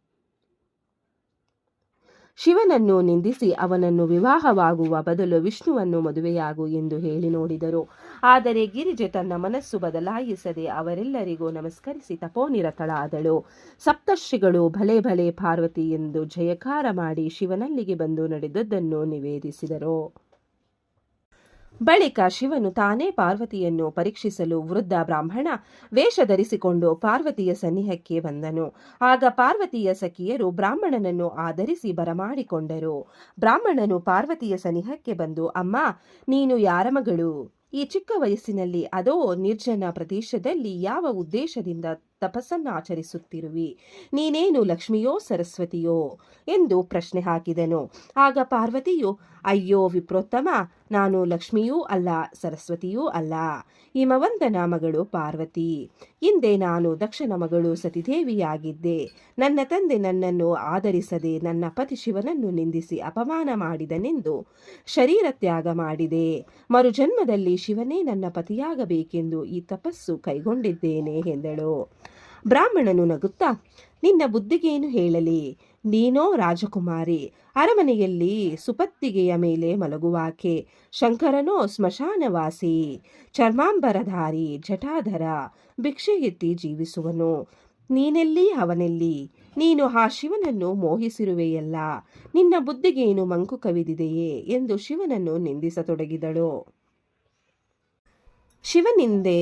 ಶಿವನನ್ನು ನಿಂದಿಸಿ ಅವನನ್ನು ವಿವಾಹವಾಗುವ ಬದಲು ವಿಷ್ಣುವನ್ನು ಮದುವೆಯಾಗು ಎಂದು ಹೇಳಿ ನೋಡಿದರು. ಆದರೆ ಗಿರಿಜೆ ತನ್ನ ಮನಸ್ಸು ಬದಲಾಯಿಸದೆ ಅವರೆಲ್ಲರಿಗೂ ನಮಸ್ಕರಿಸಿ ತಪೋನಿರತಳಾದಳು. ಸಪ್ತರ್ಷಿಗಳು ಭಲೆ ಭಲೆ ಪಾರ್ವತಿ ಎಂದು ಜಯಕಾರ ಮಾಡಿ ಶಿವನಲ್ಲಿಗೆ ಬಂದು ನಡೆದದ್ದನ್ನು ನಿವೇದಿಸಿದರು. ಬಳಿಕ ಶಿವನು ತಾನೇ ಪಾರ್ವತಿಯನ್ನು ಪರೀಕ್ಷಿಸಲು ವೃದ್ಧ ಬ್ರಾಹ್ಮಣ ವೇಷ ಧರಿಸಿಕೊಂಡು ಪಾರ್ವತಿಯ ಸನಿಹಕ್ಕೆ ಬಂದನು. ಆಗ ಪಾರ್ವತಿಯ ಸಖಿಯರು ಬ್ರಾಹ್ಮಣನನ್ನು ಆಧರಿಸಿ ಬರಮಾಡಿಕೊಂಡರು. ಬ್ರಾಹ್ಮಣನು ಪಾರ್ವತಿಯ ಸನಿಹಕ್ಕೆ ಬಂದು, ಅಮ್ಮ, ನೀನು ಯಾರ ಮಗಳು? ಈ ಚಿಕ್ಕ ವಯಸ್ಸಿನಲ್ಲಿ ಅದೋ ನಿರ್ಜನ ಪ್ರದೇಶದಲ್ಲಿ ಯಾವ ಉದ್ದೇಶದಿಂದ ತಪಸ್ಸನ್ನು ಆಚರಿಸುತ್ತಿರುವಿ? ನೀನೇನು ಲಕ್ಷ್ಮಿಯೋ ಸರಸ್ವತಿಯೋ ಎಂದು ಪ್ರಶ್ನೆ ಹಾಕಿದನು. ಆಗ ಪಾರ್ವತಿಯು, ಅಯ್ಯೋ ವಿಪ್ರೋತ್ತಮ, ನಾನು ಲಕ್ಷ್ಮಿಯೂ ಅಲ್ಲ ಸರಸ್ವತಿಯೂ ಅಲ್ಲ, ಹಿಮವಂತನ ಮಗಳು ಪಾರ್ವತಿ. ಹಿಂದೆ ನಾನು ದಕ್ಷನ ಮಗಳು ಸತಿದೇವಿಯಾಗಿದ್ದೆ. ನನ್ನ ತಂದೆ ನನ್ನನ್ನು ಆದರಿಸದೆ ನನ್ನ ಪತಿ ಶಿವನನ್ನು ನಿಂದಿಸಿ ಅಪಮಾನ ಮಾಡಿದನೆಂದು ಶರೀರ ತ್ಯಾಗ ಮಾಡಿದೆ. ಮರುಜನ್ಮದಲ್ಲಿ ಶಿವನೇ ನನ್ನ ಪತಿಯಾಗಬೇಕೆಂದು ಈ ತಪಸ್ಸು ಕೈಗೊಂಡಿದ್ದೇನೆ ಎಂದಳು. ಬ್ರಾಹ್ಮಣನು ನಗುತ್ತಾ, ನಿನ್ನ ಬುದ್ಧಿಗೇನು ಹೇಳಲಿ? ನೀನೋ ರಾಜಕುಮಾರಿ, ಅರಮನೆಯಲ್ಲಿ ಸುಪತ್ತಿಗೆಯ ಮೇಲೆ ಮಲಗುವಾಕೆ. ಶಂಕರನೋ ಸ್ಮಶಾನವಾಸಿ, ಚರ್ಮಾಂಬರಧಾರಿ, ಜಟಾಧರ, ಭಿಕ್ಷೆ ಎತ್ತಿ ಜೀವಿಸುವನು. ನೀನೆಲ್ಲಿ ಅವನೆಲ್ಲಿ? ನೀನು ಆ ಶಿವನನ್ನು ಮೋಹಿಸಿರುವೆಯಲ್ಲ, ನಿನ್ನ ಬುದ್ಧಿಗೇನು ಮಂಕು ಕವಿದಿದೆಯೇ ಎಂದು ಶಿವನನ್ನು ನಿಂದಿಸತೊಡಗಿದಳು. ಶಿವನಿಂದೆ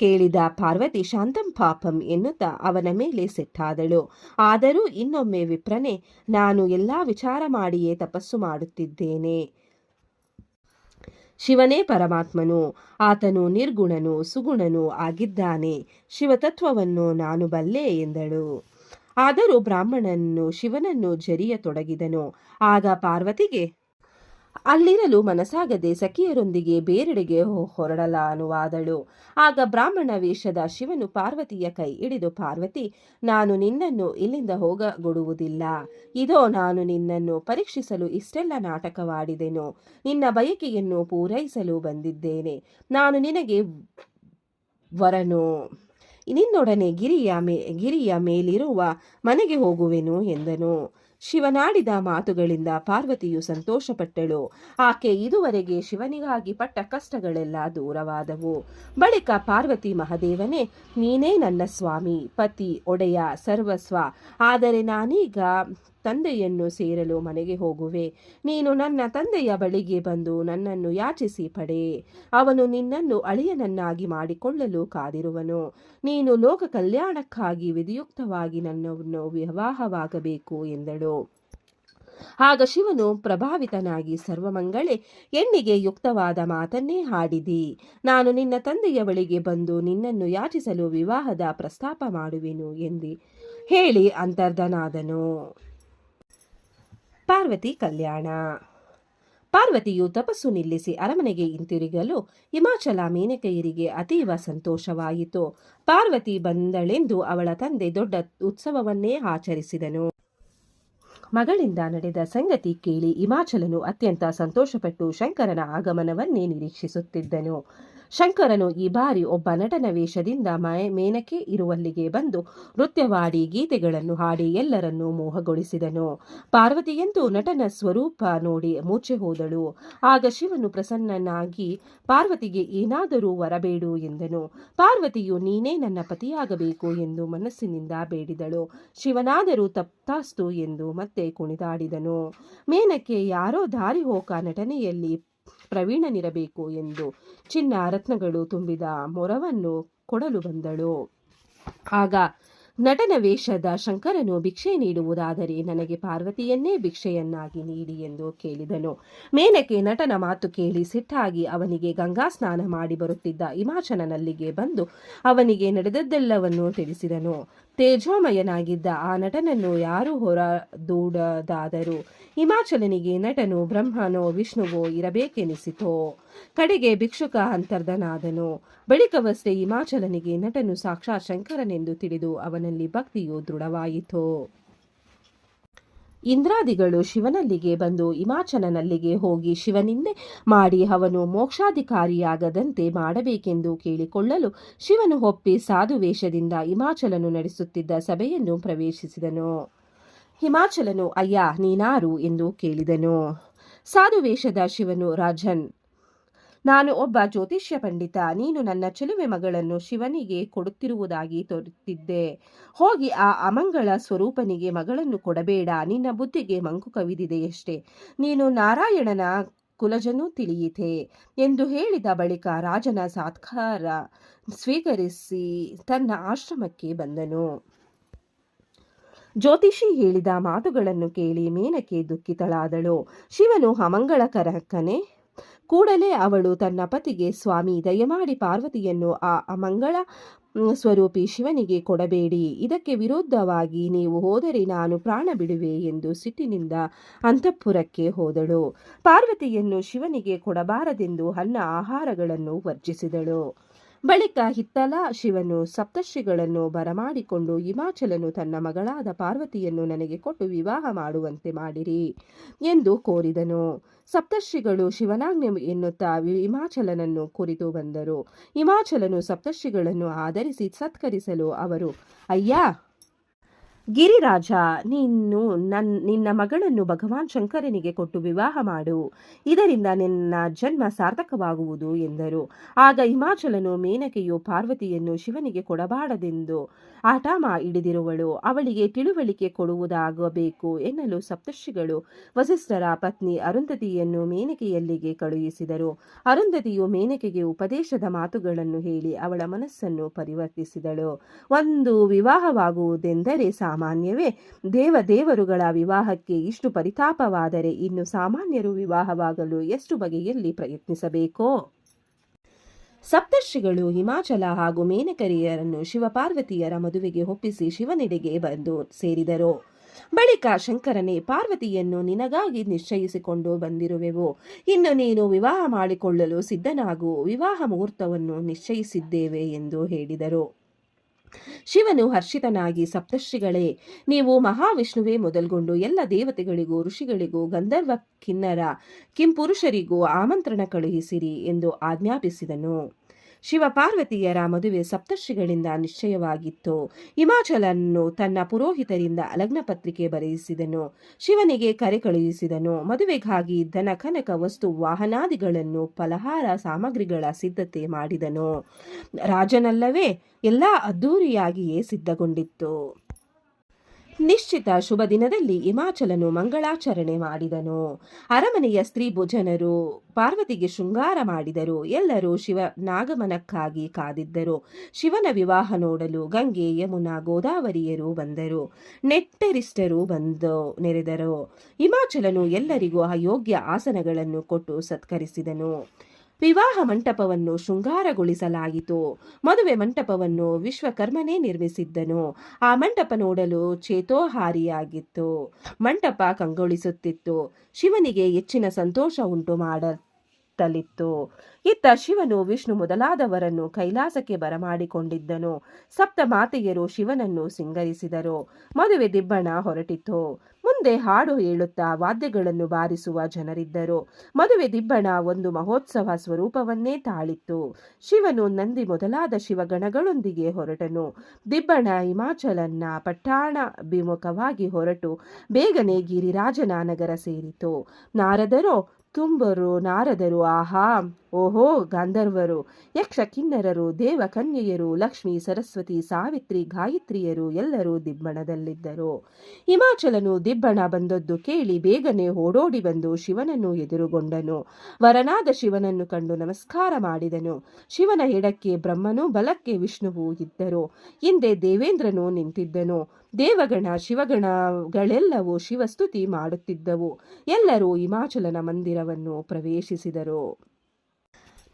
ಕೇಳಿದ ಪಾರ್ವತಿ ಶಾಂತಂ ಪಾಪಂ ಎನ್ನುತ್ತಾ ಅವನ ಮೇಲೆ ಸಿಟ್ಟಾದಳು. ಆದರೂ ಇನ್ನೊಮ್ಮೆ ವಿಪ್ರನೇ, ನಾನು ಎಲ್ಲ ವಿಚಾರ ಮಾಡಿಯೇ ತಪಸ್ಸು ಮಾಡುತ್ತಿದ್ದೇನೆ. ಶಿವನೇ ಪರಮಾತ್ಮನು, ಆತನು ನಿರ್ಗುಣನು ಸುಗುಣನೂ ಆಗಿದ್ದಾನೆ. ಶಿವತತ್ವವನ್ನು ನಾನು ಬಲ್ಲೆ ಎಂದಳು. ಆದರೂ ಬ್ರಾಹ್ಮಣನು ಶಿವನನ್ನು ಜರಿಯತೊಡಗಿದನು. ಆಗ ಪಾರ್ವತಿಗೆ ಅಲ್ಲಿರಲು ಮನಸ್ಸಾಗದೆ ಸಖಿಯರೊಂದಿಗೆ ಬೇರೆಡೆಗೆ ಹೊರಡಲಾನುವಾದಳು. ಆಗ ಬ್ರಾಹ್ಮಣ ವೇಷದ ಶಿವನು ಪಾರ್ವತಿಯ ಕೈ ಹಿಡಿದು, ಪಾರ್ವತಿ, ನಾನು ನಿನ್ನನ್ನು ಇಲ್ಲಿಂದ ಹೋಗಗೊಡುವುದಿಲ್ಲ. ಇದೋ ನಾನು ನಿನ್ನನ್ನು ಪರೀಕ್ಷಿಸಲು ಇಷ್ಟೆಲ್ಲ ನಾಟಕವಾಡಿದೆನು. ನಿನ್ನ ಬಯಕೆಯನ್ನು ಪೂರೈಸಲು ಬಂದಿದ್ದೇನೆ. ನಾನು ನಿನಗೆ ವರನು. ನಿನ್ನೊಡನೆ ಗಿರಿಯ ಮೇಲಿರುವ ಮನೆಗೆ ಹೋಗುವೆನು ಎಂದನು. ಶಿವನಾಡಿದ ಮಾತುಗಳಿಂದ ಪಾರ್ವತಿಯು ಸಂತೋಷಪಟ್ಟಳು. ಆಕೆ ಇದುವರೆಗೆ ಶಿವನಿಗಾಗಿ ಪಟ್ಟ ಕಷ್ಟಗಳೆಲ್ಲ ದೂರವಾದವು. ಬಳಿಕ ಪಾರ್ವತಿ, ಮಹಾದೇವನೇ, ನೀನೇ ನನ್ನ ಸ್ವಾಮಿ, ಪತಿ, ಒಡೆಯ, ಸರ್ವಸ್ವ. ಆದರೆ ನಾನೀಗ ತಂದೆಯನ್ನು ಸೇರಲು ಮನೆಗೆ ಹೋಗುವೆ. ನೀನು ನನ್ನ ತಂದೆಯ ಬಳಿಗೆ ಬಂದು ನನ್ನನ್ನು ಯಾಚಿಸಿ ಪಡೆ. ಅವನು ನಿನ್ನನ್ನು ಅಳಿಯನನ್ನಾಗಿ ಮಾಡಿಕೊಳ್ಳಲು ಕಾದಿರುವನು. ನೀನು ಲೋಕ ಕಲ್ಯಾಣಕ್ಕಾಗಿ ವಿಧಿಯುಕ್ತವಾಗಿ ನನ್ನನ್ನು ವಿವಾಹವಾಗಬೇಕು ಎಂದಳು. ಆಗ ಶಿವನು ಪ್ರಭಾವಿತನಾಗಿ, ಸರ್ವಮಂಗಳೆ, ಹೆಣ್ಣಿಗೆ ಯುಕ್ತವಾದ ಮಾತನ್ನೇ ಹಾಡಿದಿ. ನಾನು ನಿನ್ನ ತಂದೆಯ ಬಳಿಗೆ ಬಂದು ನಿನ್ನನ್ನು ಯಾಚಿಸಲು ವಿವಾಹದ ಪ್ರಸ್ತಾಪ ಮಾಡುವೆನು ಎಂದು ಹೇಳಿ ಅಂತರ್ಧನಾದನು. ಪಾರ್ವತಿ ಕಲ್ಯಾಣ. ಪಾರ್ವತಿಯು ತಪಸ್ಸು ನಿಲ್ಲಿಸಿ ಅರಮನೆಗೆ ಹಿಂತಿರುಗಲು ಹಿಮಾಚಲ ಮೇನಕೆಯರಿಗೆ ಅತೀವ ಸಂತೋಷವಾಯಿತು. ಪಾರ್ವತಿ ಬಂದಳೆಂದು ಅವಳ ತಂದೆ ದೊಡ್ಡ ಉತ್ಸವವನ್ನೇ ಆಚರಿಸಿದನು. ಮಗಳಿಂದ ನಡೆದ ಸಂಗತಿ ಕೇಳಿ ಹಿಮಾಚಲನು ಅತ್ಯಂತ ಸಂತೋಷಪಟ್ಟು ಶಂಕರನ ಆಗಮನವನ್ನೇ ನಿರೀಕ್ಷಿಸುತ್ತಿದ್ದನು. ಶಂಕರನು ಈ ಬಾರಿ ಒಬ್ಬ ನಟನ ವೇಷದಿಂದ ಮೇನಕೆ ಇರುವಲ್ಲಿಗೆ ಬಂದು ನೃತ್ಯವಾಡಿ ಗೀತೆಗಳನ್ನು ಹಾಡಿ ಎಲ್ಲರನ್ನೂ ಮೋಹಗೊಳಿಸಿದನು. ಪಾರ್ವತಿಯಂತೂ ನಟನ ಸ್ವರೂಪ ನೋಡಿ ಮೂರ್ಛೆ ಹೋದಳು. ಆಗ ಶಿವನು ಪ್ರಸನ್ನನಾಗಿ ಪಾರ್ವತಿಗೆ ಏನಾದರೂ ವರಬೇಡು ಎಂದನು. ಪಾರ್ವತಿಯು ನೀನೇ ನನ್ನ ಪತಿಯಾಗಬೇಕು ಎಂದು ಮನಸ್ಸಿನಿಂದ ಬೇಡಿದಳು. ಶಿವನಾದರೂ ತಪ್ತಾಸ್ತು ಎಂದು ಮತ್ತೆ ಕುಣಿದಾಡಿದನು. ಮೇನಕೆ ಯಾರೋ ದಾರಿಹೋಕ ನಟನೆಯಲ್ಲಿ ಪ್ರವೀಣನಿರಬೇಕು ಎಂದು ಚಿನ್ನ ರತ್ನಗಳು ತುಂಬಿದ ಮೊರವನ್ನು ಕೊಡಲು ಬಂದಳು. ಆಗ ನಟನ ವೇಷದ ಶಂಕರನು ಭಿಕ್ಷೆ ನೀಡುವುದಾದರೆ ನನಗೆ ಪಾರ್ವತಿಯನ್ನೇ ಭಿಕ್ಷೆಯನ್ನಾಗಿ ನೀಡಿ ಎಂದು ಕೇಳಿದನು. ಮೇನಕೆ ನಟನ ಮಾತು ಕೇಳಿ ಸಿಟ್ಟಾಗಿ ಅವನಿಗೆ ಗಂಗಾ ಸ್ನಾನ ಮಾಡಿ ಬರುತ್ತಿದ್ದ ಹಿಮಾಚಲನಲ್ಲಿಗೆ ಬಂದು ಅವನಿಗೆ ನಡೆದದ್ದೆಲ್ಲವನ್ನೂ ತಿಳಿಸಿದನು. ತೇಜೋಮಯನಾಗಿದ್ದ ಆ ನಟನನ್ನು ಯಾರೂ ಹೊರದೂಡದಾದರೂ ಹಿಮಾಚಲನಿಗೆ ನಟನು ಬ್ರಹ್ಮನೋ ವಿಷ್ಣುವೋ ಇರಬೇಕೆನಿಸಿತೋ. ಕಡೆಗೆ ಭಿಕ್ಷುಕ ಅಂತರ್ಧನಾದನು. ಬಳಿಕವಷ್ಟೇ ಹಿಮಾಚಲನಿಗೆ ನಟನು ಸಾಕ್ಷಾತ್ ಶಂಕರನೆಂದು ತಿಳಿದು ಅವನಲ್ಲಿ ಭಕ್ತಿಯು ದೃಢವಾಯಿತು. ಇಂದ್ರಾದಿಗಳು ಶಿವನಲ್ಲಿಗೆ ಬಂದು ಹಿಮಾಚಲನಲ್ಲಿಗೆ ಹೋಗಿ ಶಿವನಿಂದೆ ಮಾಡಿ ಅವನು ಮೋಕ್ಷಾಧಿಕಾರಿಯಾಗದಂತೆ ಮಾಡಬೇಕೆಂದು ಕೇಳಿಕೊಳ್ಳಲು ಶಿವನು ಒಪ್ಪಿ ಸಾಧು ವೇಷದಿಂದ ಹಿಮಾಚಲನು ನಡೆಸುತ್ತಿದ್ದ ಸಭೆಯನ್ನು ಪ್ರವೇಶಿಸಿದನು. ಹಿಮಾಚಲನು ಅಯ್ಯ ನೀನಾರು ಎಂದು ಕೇಳಿದನು. ಸಾಧುವೇಷದ ಶಿವನು ರಾಜನ್, ನಾನು ಒಬ್ಬ ಜ್ಯೋತಿಷ್ಯ ಪಂಡಿತ. ನೀನು ನನ್ನ ಚೆಲುವೆ ಮಗಳನ್ನು ಶಿವನಿಗೆ ಕೊಡುತ್ತಿರುವುದಾಗಿ ತೋರುತ್ತಿದ್ದೆ. ಹೋಗಿ ಆ ಅಮಂಗಳ ಸ್ವರೂಪನಿಗೆ ಮಗಳನ್ನು ಕೊಡಬೇಡ. ನಿನ್ನ ಬುದ್ಧಿಗೆ ಮಂಕು ಕವಿದಿದೆಯಷ್ಟೇ. ನೀನು ನಾರಾಯಣನ ಕುಲಜನೂ ತಿಳಿಯಿತೆ ಎಂದು ಹೇಳಿದ ಬಳಿಕ ರಾಜನ ಸತ್ಕಾರ ಸ್ವೀಕರಿಸಿ ತನ್ನ ಆಶ್ರಮಕ್ಕೆ ಬಂದನು. ಜ್ಯೋತಿಷಿ ಹೇಳಿದ ಮಾತುಗಳನ್ನು ಕೇಳಿ ಮೇನಕೆ ದುಃಖಿತಳಾದಳು. ಶಿವನು ಅಮಂಗಳಕರಕನೇ? ಕೂಡಲೇ ಅವಳು ತನ್ನ ಪತಿಗೆ, ಸ್ವಾಮಿ, ದಯಮಾಡಿ ಪಾರ್ವತಿಯನ್ನು ಆ ಅಮಂಗಳ ಸ್ವರೂಪಿ ಶಿವನಿಗೆ ಕೊಡಬೇಡಿ. ಇದಕ್ಕೆ ವಿರುದ್ಧವಾಗಿ ನೀವು ಹೋದರೆ ನಾನು ಪ್ರಾಣ ಬಿಡುವೆ ಎಂದು ಸಿಟ್ಟಿನಿಂದ ಅಂತಃಪುರಕ್ಕೆ ಹೋದಳು. ಪಾರ್ವತಿಯನ್ನು ಶಿವನಿಗೆ ಕೊಡಬಾರದೆಂದು ಅನ್ನ ಆಹಾರಗಳನ್ನು ವರ್ಜಿಸಿದಳು. ಬಳಿಕ ಹಿತ್ತಲ ಶಿವನು ಸಪ್ತರ್ಷಿಗಳನ್ನು ಬರಮಾಡಿಕೊಂಡು, ಹಿಮಾಚಲನು ತನ್ನ ಮಗಳಾದ ಪಾರ್ವತಿಯನ್ನು ನನಗೆ ಕೊಟ್ಟು ವಿವಾಹ ಮಾಡುವಂತೆ ಮಾಡಿರಿ ಎಂದು ಕೋರಿದನು. ಸಪ್ತರ್ಷಿಗಳು ಶಿವನಾಜ್ಞೆ ಎನ್ನುತ್ತಾ ಹಿಮಾಚಲನನ್ನು ಕುರಿತು ಬಂದರು. ಹಿಮಾಚಲನು ಸಪ್ತರ್ಷಿಗಳನ್ನು ಆಧರಿಸಿ ಸತ್ಕರಿಸಲು ಅವರು, ಅಯ್ಯ ಗಿರಿರಾಜ, ನಿನ್ನ ಮಗಳನ್ನು ಭಗವಾನ್ ಶಂಕರನಿಗೆ ಕೊಟ್ಟು ವಿವಾಹ ಮಾಡು. ಇದರಿಂದ ನಿನ್ನ ಜನ್ಮ ಸಾರ್ಥಕವಾಗುವುದು ಎಂದರು. ಆಗ ಹಿಮಾಚಲನು, ಮೇನಕೆಯು ಪಾರ್ವತಿಯನ್ನು ಶಿವನಿಗೆ ಕೊಡಬಾರದೆಂದು ಆಟ ಹಿಡಿದಿರುವಳು. ಅವಳಿಗೆ ತಿಳುವಳಿಕೆ ಕೊಡುವುದಾಗಬೇಕು ಎನ್ನಲು ಸಪ್ತರ್ಷಿಗಳು ವಸಿಷ್ಠರ ಪತ್ನಿ ಅರುಂಧತಿಯನ್ನು ಮೇನಕೆಯಲ್ಲಿಗೆ ಕಳುಹಿಸಿದರು. ಅರುಂಧತಿಯು ಮೇನಕೆಗೆ ಉಪದೇಶದ ಮಾತುಗಳನ್ನು ಹೇಳಿ ಅವಳ ಮನಸ್ಸನ್ನು ಪರಿವರ್ತಿಸಿದಳು. ಒಂದು ವಿವಾಹವಾಗುವುದೆಂದರೆ ಸಾಮಾನ್ಯವೇ? ದೇವರುಗಳ ವಿವಾಹಕ್ಕೆ ಇಷ್ಟು ಪರಿತಾಪವಾದರೆ ಇನ್ನು ಸಾಮಾನ್ಯರು ವಿವಾಹವಾಗಲು ಎಷ್ಟು ಬಗೆಯಲ್ಲಿ ಪ್ರಯತ್ನಿಸಬೇಕೋ? ಸಪ್ತರ್ಷಿಗಳು ಹಿಮಾಚಲ ಹಾಗೂ ಮೇನಕೆಯರನ್ನು ಶಿವಪಾರ್ವತಿಯರ ಮದುವೆಗೆ ಒಪ್ಪಿಸಿ ಶಿವನೆಡೆಗೆ ಬಂದು ಸೇರಿದರು. ಬಳಿಕ ಶಂಕರನೇ, ಪಾರ್ವತಿಯನ್ನು ನಿನಗಾಗಿ ನಿಶ್ಚಯಿಸಿಕೊಂಡು ಬಂದಿರುವೆವು. ಇನ್ನು ನೀನು ವಿವಾಹ ಮಾಡಿಕೊಳ್ಳಲು ಸಿದ್ಧನಾಗು. ವಿವಾಹ ಮುಹೂರ್ತವನ್ನು ನಿಶ್ಚಯಿಸಿದ್ದೇವೆ ಎಂದು ಹೇಳಿದರು. ಶಿವನು ಹರ್ಷಿತನಾಗಿ, ಸಪ್ತರ್ಷಿಗಳೇ, ನೀವು ಮಹಾವಿಷ್ಣುವೇ ಮೊದಲ್ಗೊಂಡು ಎಲ್ಲ ದೇವತೆಗಳಿಗೂ ಋಷಿಗಳಿಗೂ ಗಂಧರ್ವ ಕಿನ್ನರ ಕಿಂಪುರುಷರಿಗೂ ಆಮಂತ್ರಣ ಕಳುಹಿಸಿರಿ ಎಂದು ಆಜ್ಞಾಪಿಸಿದನು. ಶಿವಪಾರ್ವತಿಯರ ಮದುವೆ ಸಪ್ತರ್ಷಿಗಳಿಂದ ನಿಶ್ಚಯವಾಗಿತ್ತು. ಹಿಮಾಚಲನು ತನ್ನ ಪುರೋಹಿತರಿಂದ ಲಗ್ನ ಪತ್ರಿಕೆ ಬರೆಯಿಸಿದನು. ಶಿವನಿಗೆ ಕರೆ ಕಳುಹಿಸಿದನು. ಮದುವೆಗಾಗಿ ಧನ ಕನಕ ವಸ್ತು ವಾಹನಾದಿಗಳನ್ನು ಫಲಹಾರ ಸಾಮಗ್ರಿಗಳ ಸಿದ್ಧತೆ ಮಾಡಿದನು. ರಾಜನಲ್ಲವೇ ಎಲ್ಲ ಅದ್ದೂರಿಯಾಗಿಯೇ ಸಿದ್ಧಗೊಂಡಿತ್ತು. ನಿಶ್ಚಿತ ಶುಭ ದಿನದಲ್ಲಿ ಹಿಮಾಚಲನು ಮಂಗಳಾಚರಣೆ ಮಾಡಿದನು. ಅರಮನೆಯ ಸ್ತ್ರೀ ಭೋಜನರು ಪಾರ್ವತಿಗೆ ಶೃಂಗಾರ ಮಾಡಿದರು. ಎಲ್ಲರೂ ಶಿವನಾಗಮನಕ್ಕಾಗಿ ಕಾದಿದ್ದರು. ಶಿವನ ವಿವಾಹ ನೋಡಲು ಗಂಗೆ, ಯಮುನಾ, ಗೋದಾವರಿಯರು ಬಂದರು. ನೆಟ್ಟರಿಷ್ಟರು ಬಂದು ನೆರೆದರು. ಹಿಮಾಚಲನು ಎಲ್ಲರಿಗೂ ಅಯೋಗ್ಯ ಆಸನಗಳನ್ನು ಕೊಟ್ಟು ಸತ್ಕರಿಸಿದನು. ವಿವಾಹ ಮಂಟಪವನ್ನು ಶೃಂಗಾರಗೊಳಿಸಲಾಯಿತು. ಮದುವೆ ಮಂಟಪವನ್ನು ವಿಶ್ವಕರ್ಮನೇ ನಿರ್ಮಿಸಿದ್ದನು. ಆ ಮಂಟಪ ನೋಡಲು ಚೇತೋಹಾರಿಯಾಗಿತ್ತು. ಮಂಟಪ ಕಂಗೊಳಿಸುತ್ತಿತ್ತು. ಶಿವನಿಗೆ ಹೆಚ್ಚಿನ ಸಂತೋಷ ಉಂಟು ಮಾಡತಲಿತ್ತು. ಇತ್ತ ಶಿವನು ವಿಷ್ಣು ಮೊದಲಾದವರನ್ನು ಕೈಲಾಸಕ್ಕೆ ಬರಮಾಡಿಕೊಂಡಿದ್ದನು. ಸಪ್ತ ಮಾತೆಯರು ಶಿವನನ್ನು ಸಿಂಗರಿಸಿದರು. ಮದುವೆ ದಿಬ್ಬಣ ಹೊರಟಿತು. ಮುಂದೆ ಹಾಡು ಹೇಳುತ್ತಾ ವಾದ್ಯಗಳನ್ನು ಬಾರಿಸುವ ಜನರಿದ್ದರು. ಮದುವೆ ದಿಬ್ಬಣ ಒಂದು ಮಹೋತ್ಸವ ಸ್ವರೂಪವನ್ನೇ ತಾಳಿತ್ತು. ಶಿವನು ನಂದಿ ಮೊದಲಾದ ಶಿವಗಣಗಳೊಂದಿಗೆ ಹೊರಟನು. ದಿಬ್ಬಣ ಹಿಮಾಚಲನ ಪಟ್ಟಣಾಭಿಮುಖವಾಗಿ ಹೊರಟು ಬೇಗನೆ ಗಿರಿರಾಜನ ನಗರ ಸೇರಿತು. ನಾರದರು ಆಹಾ ಓಹೋ, ಗಾಂಧರ್ವರು, ಯಕ್ಷ ಕಿನ್ನರರು, ದೇವಕನ್ಯೆಯರು, ಲಕ್ಷ್ಮೀ, ಸರಸ್ವತಿ, ಸಾವಿತ್ರಿ, ಗಾಯತ್ರಿಯರು ಎಲ್ಲರೂ ದಿಬ್ಬಣದಲ್ಲಿದ್ದರು. ಹಿಮಾಚಲನು ದಿಬ್ಬಣ ಬಂದದ್ದು ಕೇಳಿ ಬೇಗನೆ ಓಡೋಡಿ ಬಂದು ಶಿವನನ್ನು ಎದುರುಗೊಂಡನು. ವರನಾದ ಶಿವನನ್ನು ಕಂಡು ನಮಸ್ಕಾರ ಮಾಡಿದನು. ಶಿವನ ಎಡಕ್ಕೆ ಬ್ರಹ್ಮನು, ಬಲಕ್ಕೆ ವಿಷ್ಣುವು ಇದ್ದರು. ಹಿಂದೆ ದೇವೇಂದ್ರನು ನಿಂತಿದ್ದನು. ದೇವಗಣ ಶಿವಗಣಗಳೆಲ್ಲವೂ ಶಿವಸ್ತುತಿ ಮಾಡುತ್ತಿದ್ದವು. ಎಲ್ಲರೂ ಹಿಮಾಚಲನ ಮಂದಿರವನ್ನು ಪ್ರವೇಶಿಸಿದರು.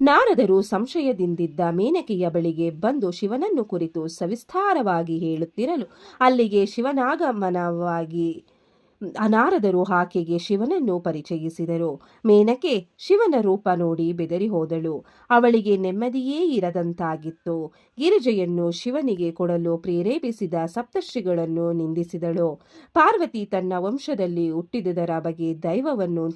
ನಾರದರು ಸಂಶಯದಿಂದಿದ್ದ ಮೇನಕೆಯ ಬಳಿಗೆ ಬಂದು ಶಿವನನ್ನು ಕುರಿತು ಸವಿಸ್ತಾರವಾಗಿ ಹೇಳುತ್ತಿರಲು ಅಲ್ಲಿಗೆ ಶಿವನಾಗಮನವಾಗಿ ನಾರದರು ಆಕೆಗೆ ಶಿವನನ್ನು ಪರಿಚಯಿಸಿದರು. ಮೇನಕೆ ಶಿವನ ರೂಪ ನೋಡಿ ಬೆದರಿ ಹೋದಳು. ಅವಳಿಗೆ ನೆಮ್ಮದಿಯೇ ಇರದಂತಾಗಿತ್ತು. ಗಿರಿಜೆಯನ್ನು ಶಿವನಿಗೆ ಕೊಡಲು ಪ್ರೇರೇಪಿಸಿದ ಸಪ್ತರ್ಷಿಗಳನ್ನು ನಿಂದಿಸಿದಳು. ಪಾರ್ವತಿ ತನ್ನ ವಂಶದಲ್ಲಿ ಹುಟ್ಟಿದುದರ ಬಗ್ಗೆ ದೈವವನ್ನು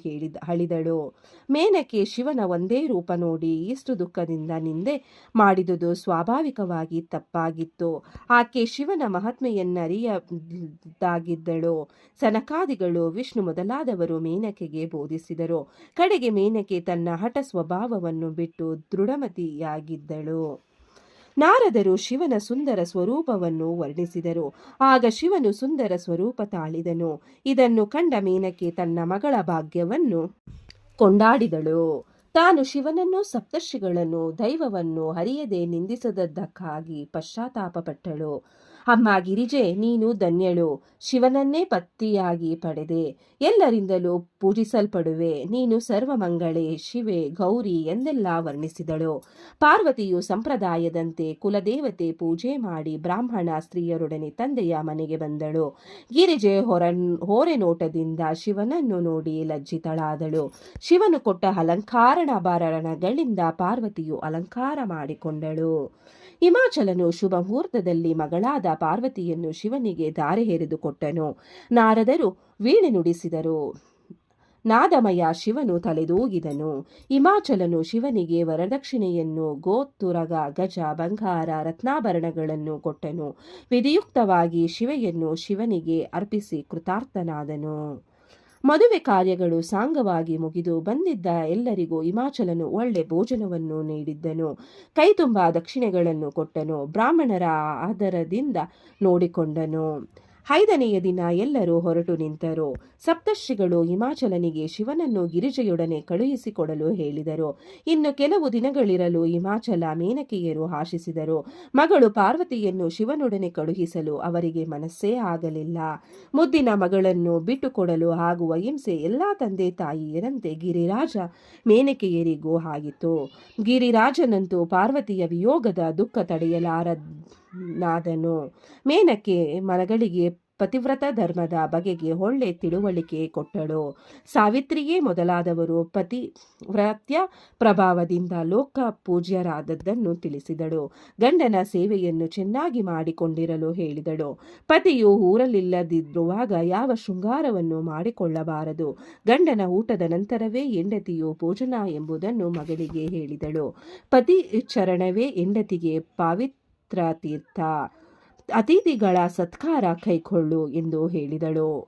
ಹಳಿದಳು. ಮೇನಕೆ ಶಿವನ ಒಂದೇ ರೂಪ ನೋಡಿ ಇಷ್ಟು ದುಃಖದಿಂದ ನಿಂದೆ ಮಾಡಿದುದು ಸ್ವಾಭಾವಿಕವಾಗಿ ತಪ್ಪಾಗಿತ್ತು. ಆಕೆ ಶಿವನ ಮಹಾತ್ಮೆಯನ್ನರಿಯದಾಗಿದ್ದಳು. ಸನಕಾದಿಗಳು, ವಿಷ್ಣು ಮೊದಲಾದವರು ಮೇನಕೆಗೆ ಬೋಧಿಸಿದರು. ಕಡೆಗೆ ಮೇನಕೆ ತನ್ನ ಹಠ ಸ್ವಭಾವವನ್ನು ಬಿಟ್ಟು ದೃಢಮತಿಯಾಗಿದ್ದಳು. ನಾರದರು ಶಿವನ ಸುಂದರ ಸ್ವರೂಪವನ್ನು ವರ್ಣಿಸಿದರು. ಆಗ ಶಿವನು ಸುಂದರ ಸ್ವರೂಪ ತಾಳಿದನು. ಇದನ್ನು ಕಂಡ ಮೇನಕೆ ತನ್ನ ಮಗಳ ಭಾಗ್ಯವನ್ನು ಕೊಂಡಾಡಿದಳು. ತಾನು ಶಿವನನ್ನು, ಸಪ್ತರ್ಷಿಗಳನ್ನು, ದೈವವನ್ನು ಅರಿಯದೆ ನಿಂದಿಸದಕ್ಕಾಗಿ ಪಶ್ಚಾತ್ತಾಪಪಟ್ಟಳು. ಅಮ್ಮ ಗಿರಿಜೆ, ನೀನು ಧನ್ಯಳು. ಶಿವನನ್ನೇ ಪತಿಯಾಗಿ ಪಡೆದೆ. ಎಲ್ಲರಿಂದಲೂ ಪೂಜಿಸಲ್ಪಡುವೆ. ನೀನು ಸರ್ವಮಂಗಳೇ, ಶಿವೆ, ಗೌರಿ ಎಂದೆಲ್ಲ ವರ್ಣಿಸಿದಳು. ಪಾರ್ವತಿಯು ಸಂಪ್ರದಾಯದಂತೆ ಕುಲದೇವತೆ ಪೂಜೆ ಮಾಡಿ ಬ್ರಾಹ್ಮಣ ಸ್ತ್ರೀಯರೊಡನೆ ತಂದೆಯ ಮನೆಗೆ ಬಂದಳು. ಗಿರಿಜೆ ಹೋರೆನೋಟದಿಂದ ಶಿವನನ್ನು ನೋಡಿ ಲಜ್ಜಿತಳಾದಳು. ಶಿವನು ಕೊಟ್ಟ ಅಲಂಕಾರಾಭರಣಗಳಿಂದ ಪಾರ್ವತಿಯು ಅಲಂಕಾರ ಮಾಡಿಕೊಂಡಳು. ಹಿಮಾಚಲನು ಶುಭ ಮುಹೂರ್ತದಲ್ಲಿ ಮಗಳಾದ ಪಾರ್ವತಿಯನ್ನು ಶಿವನಿಗೆ ಧಾರೆ ಎರೆದು ಕೊಟ್ಟನು. ನಾರದರು ವೀಣೆ ನುಡಿಸಿದರು. ನಾದಮಯ ಶಿವನು ತಲೆದೂಗಿದನು. ಹಿಮಾಚಲನು ಶಿವನಿಗೆ ವರದಕ್ಷಿಣೆಯನ್ನು ಗೋತುರಗ, ಗಜ, ಬಂಗಾರ, ರತ್ನಾಭರಣಗಳನ್ನು ಕೊಟ್ಟನು. ವಿಧಿಯುಕ್ತವಾಗಿ ಶಿವನಿಗೆ ಅರ್ಪಿಸಿ ಕೃತಾರ್ಥನಾದನು. ಮದುವೆ ಕಾರ್ಯಗಳು ಸಾಂಗವಾಗಿ ಮುಗಿದು ಬಂದಿದ್ದ ಎಲ್ಲರಿಗೂ ಹಿಮಾಚಲನು ಒಳ್ಳೆ ಭೋಜನವನ್ನು ನೀಡಿದ್ದನು. ಕೈತುಂಬ ದಕ್ಷಿಣೆಗಳನ್ನು ಕೊಟ್ಟನು. ಬ್ರಾಹ್ಮಣರ ಆದರದಿಂದ ನೋಡಿಕೊಂಡನು. 5ನೆಯ ದಿನ ಎಲ್ಲರೂ ಹೊರಟು ನಿಂತರು. ಸಪ್ತರ್ಷಿಗಳು ಹಿಮಾಚಲನಿಗೆ ಶಿವನನ್ನು ಗಿರಿಜೆಯೊಡನೆ ಕಳುಹಿಸಿಕೊಡಲು ಹೇಳಿದರು. ಇನ್ನು ಕೆಲವು ದಿನಗಳಿರಲು ಹಿಮಾಚಲ, ಮೇನಕೆಯರು ಆಶಿಸಿದರು. ಮಗಳು ಪಾರ್ವತಿಯನ್ನು ಶಿವನೊಡನೆ ಕಳುಹಿಸಲು ಅವರಿಗೆ ಮನಸ್ಸೇ ಆಗಲಿಲ್ಲ. ಮುದ್ದಿನ ಮಗಳನ್ನು ಬಿಟ್ಟುಕೊಡಲು ಆಗುವ ಹಿಂಸೆ ಎಲ್ಲ ತಂದೆ ತಾಯಿಯರಂತೆ ಗಿರಿರಾಜ ಮೇನಕೆಯರಿಗೂ ಆಗಿತ್ತು. ಗಿರಿರಾಜನಂತೂ ಪಾರ್ವತಿಯ ವಿಯೋಗದ ದುಃಖ ತಡೆಯಲಾರನಾದನು. ಮೇನಕೆ ಮಗಳಿಗೆ ಪತಿವ್ರತ ಧರ್ಮದ ಬಗೆಗೆ ಒಳ್ಳೆ ತಿಳುವಳಿಕೆ ಕೊಟ್ಟಳು. ಸಾವಿತ್ರಿಯೇ ಮೊದಲಾದವರು ಪತಿವ್ರತ್ಯ ಪ್ರಭಾವದಿಂದ ಲೋಕ ಪೂಜ್ಯರಾದದ್ದನ್ನು ತಿಳಿಸಿದಳು. ಗಂಡನ ಸೇವೆಯನ್ನು ಚೆನ್ನಾಗಿ ಮಾಡಿಕೊಂಡಿರಲು ಹೇಳಿದಳು. ಪತಿಯು ಊರಲ್ಲಿಲ್ಲದಿರುವಾಗ ಯಾವ ಶೃಂಗಾರವನ್ನು ಮಾಡಿಕೊಳ್ಳಬಾರದು. ಗಂಡನ ಊಟದ ನಂತರವೇ ಹೆಂಡತಿಯು ಭೋಜನ ಎಂಬುದನ್ನು ಮಗಳಿಗೆ ಹೇಳಿದಳು. ಪತಿ ಚರಣವೇ ಹೆಂಡತಿಗೆ ಪವಿತ್ರ ತೀರ್ಥ. ಅತಿಥಿಗಳ ಸತ್ಕಾರ ಕೈಕೊಳ್ಳು ಎಂದು ಹೇಳಿದಳು.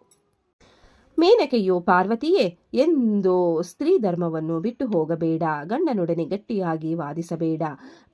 ಮೇನಕೆಯು ಪಾರ್ವತಿಯೇ, ಎಂದು ಸ್ತ್ರೀ ಧರ್ಮವನ್ನು ಬಿಟ್ಟು ಹೋಗಬೇಡ. ಗಂಡನೊಡನೆ ಗಟ್ಟಿಯಾಗಿ ವಾದಿಸಬೇಡ.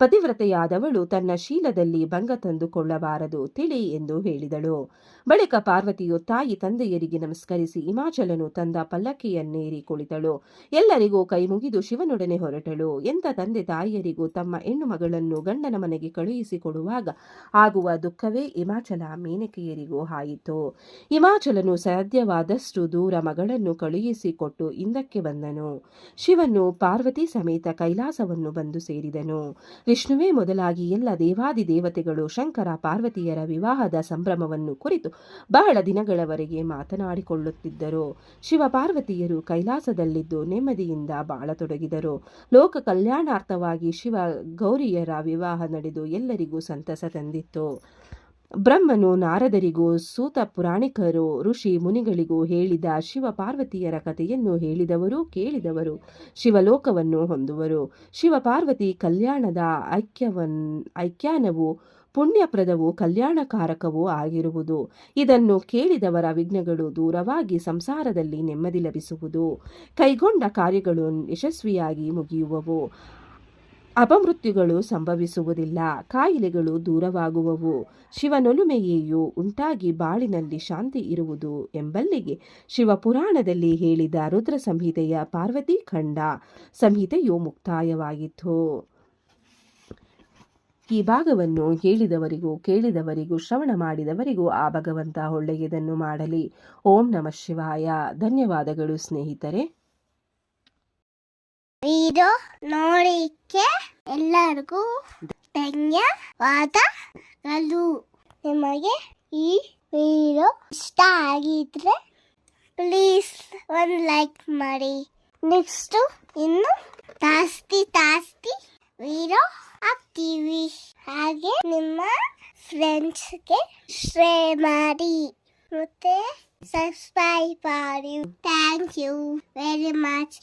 ಪತಿವ್ರತೆಯಾದವಳು ತನ್ನ ಶೀಲದಲ್ಲಿ ಭಂಗ ತಂದುಕೊಳ್ಳಬಾರದು ತಿಳಿ ಎಂದು ಹೇಳಿದಳು. ಬಳಿಕ ಪಾರ್ವತಿಯು ತಾಯಿ ತಂದೆಯರಿಗೆ ನಮಸ್ಕರಿಸಿ ಹಿಮಾಚಲನು ತಂದ ಪಲ್ಲಕ್ಕಿಯನ್ನೇರಿ ಕುಳಿತಳು. ಎಲ್ಲರಿಗೂ ಕೈ ಮುಗಿದು ಶಿವನೊಡನೆ ಹೊರಟಳು. ಎಂಥ ತಂದೆ ತಾಯಿಯರಿಗೂ ತಮ್ಮ ಹೆಣ್ಣು ಮಗಳನ್ನು ಗಂಡನ ಮನೆಗೆ ಕಳುಹಿಸಿಕೊಡುವಾಗ ಆಗುವ ದುಃಖವೇ ಹಿಮಾಚಲ ಮೇನಕೆಯರಿಗೂ ಆಯಿತು. ಹಿಮಾಚಲನು ಸಾಧ್ಯವಾದಷ್ಟು ದೂರ ಮಗಳನ್ನು ಕಳುಹಿಸಿಕೊಟ್ಟು ಹಿಂದಕ್ಕೆ ಬಂದನು. ಶಿವನು ಪಾರ್ವತಿ ಸಮೇತ ಕೈಲಾಸವನ್ನು ಬಂದು ಸೇರಿದನು. ವಿಷ್ಣುವೇ ಮೊದಲಾಗಿ ಎಲ್ಲ ದೇವಾದಿ ದೇವತೆಗಳು ಶಂಕರ ಪಾರ್ವತಿಯರ ವಿವಾಹದ ಸಂಭ್ರಮವನ್ನು ಕುರಿತು ಬಹಳ ದಿನಗಳವರೆಗೆ ಮಾತನಾಡಿಕೊಳ್ಳುತ್ತಿದ್ದರು. ಶಿವ ಪಾರ್ವತಿಯರು ಕೈಲಾಸದಲ್ಲಿದ್ದು ನೆಮ್ಮದಿಯಿಂದ ಬಾಳತೊಡಗಿದರು. ಲೋಕ ಕಲ್ಯಾಣಾರ್ಥವಾಗಿ ಶಿವ ಗೌರಿಯರ ವಿವಾಹ ನಡೆದು ಎಲ್ಲರಿಗೂ ಸಂತಸ ತಂದಿತ್ತು. ಬ್ರಹ್ಮನು ನಾರದರಿಗೂ ಸೂತ ಪುರಾಣಿಕರು ಋಷಿ ಮುನಿಗಳಿಗೂ ಹೇಳಿದ ಶಿವ ಪಾರ್ವತಿಯರ ಕಥೆಯನ್ನು ಹೇಳಿದವರು ಕೇಳಿದವರು ಶಿವಲೋಕವನ್ನು ಹೊಂದುವರು. ಶಿವ ಪಾರ್ವತಿ ಕಲ್ಯಾಣದ ಐಕ್ಯಾನವು ಪುಣ್ಯಪ್ರದವೂ ಕಲ್ಯಾಣಕಾರಕವೂ ಆಗಿರುವುದು. ಇದನ್ನು ಕೇಳಿದವರ ವಿಘ್ನಗಳು ದೂರವಾಗಿ ಸಂಸಾರದಲ್ಲಿ ನೆಮ್ಮದಿ ಲಭಿಸುವುದು. ಕೈಗೊಂಡ ಕಾರ್ಯಗಳು ಯಶಸ್ವಿಯಾಗಿ ಮುಗಿಯುವವು. ಅಪಮೃತ್ಯುಗಳು ಸಂಭವಿಸುವುದಿಲ್ಲ. ಕಾಯಿಲೆಗಳು ದೂರವಾಗುವವು. ಶಿವನೊಲುಮೆಯೇಯೂ ಉಂಟಾಗಿ ಬಾಳಿನಲ್ಲಿ ಶಾಂತಿ ಇರುವುದು ಎಂಬಲ್ಲಿಗೆ ಶಿವಪುರಾಣದಲ್ಲಿ ಹೇಳಿದ ರುದ್ರ ಸಂಹಿತೆಯ ಪಾರ್ವತಿ ಖಂಡ ಸಂಹಿತೆಯು ಮುಕ್ತಾಯವಾಗಿತ್ತು. ಈ ಭಾಗವನ್ನು ಹೇಳಿದವರಿಗೂ ಕೇಳಿದವರಿಗೂ ಶ್ರವಣ ಮಾಡಿದವರಿಗೂ ಆ ಭಗವಂತ ಒಳ್ಳೆಯದನ್ನು ಮಾಡಲಿ. ಓಂ ನಮಃ ಶಿವಾಯ. ಧನ್ಯವಾದಗಳು ಸ್ನೇಹಿತರೆ. ವಿಡಿಯೋ ನೋಡಿಕ್ಕೆ ಎಲ್ಲರಿಗೂ ಧನ್ಯವಾದಗಳು. ನಿಮಗೆ ಈ ವಿಡಿಯೋ ಇಷ್ಟ ಆಗಿದ್ರೆ ಪ್ಲೀಸ್ ಒಂದು ಲೈಕ್ ಮಾಡಿ. ನೆಕ್ಸ್ಟು ಇನ್ನು ಜಾಸ್ತಿ ವಿಡಿಯೋ ಹಾಕ್ತೀವಿ. ಹಾಗೆ ನಿಮ್ಮ ಫ್ರೆಂಡ್ಸ್ಗೆ ಶೇರ್ ಮಾಡಿ ಮತ್ತೆ ಸಬ್ಸ್ಕ್ರೈಬ್ ಮಾಡಿ. Thank you very much.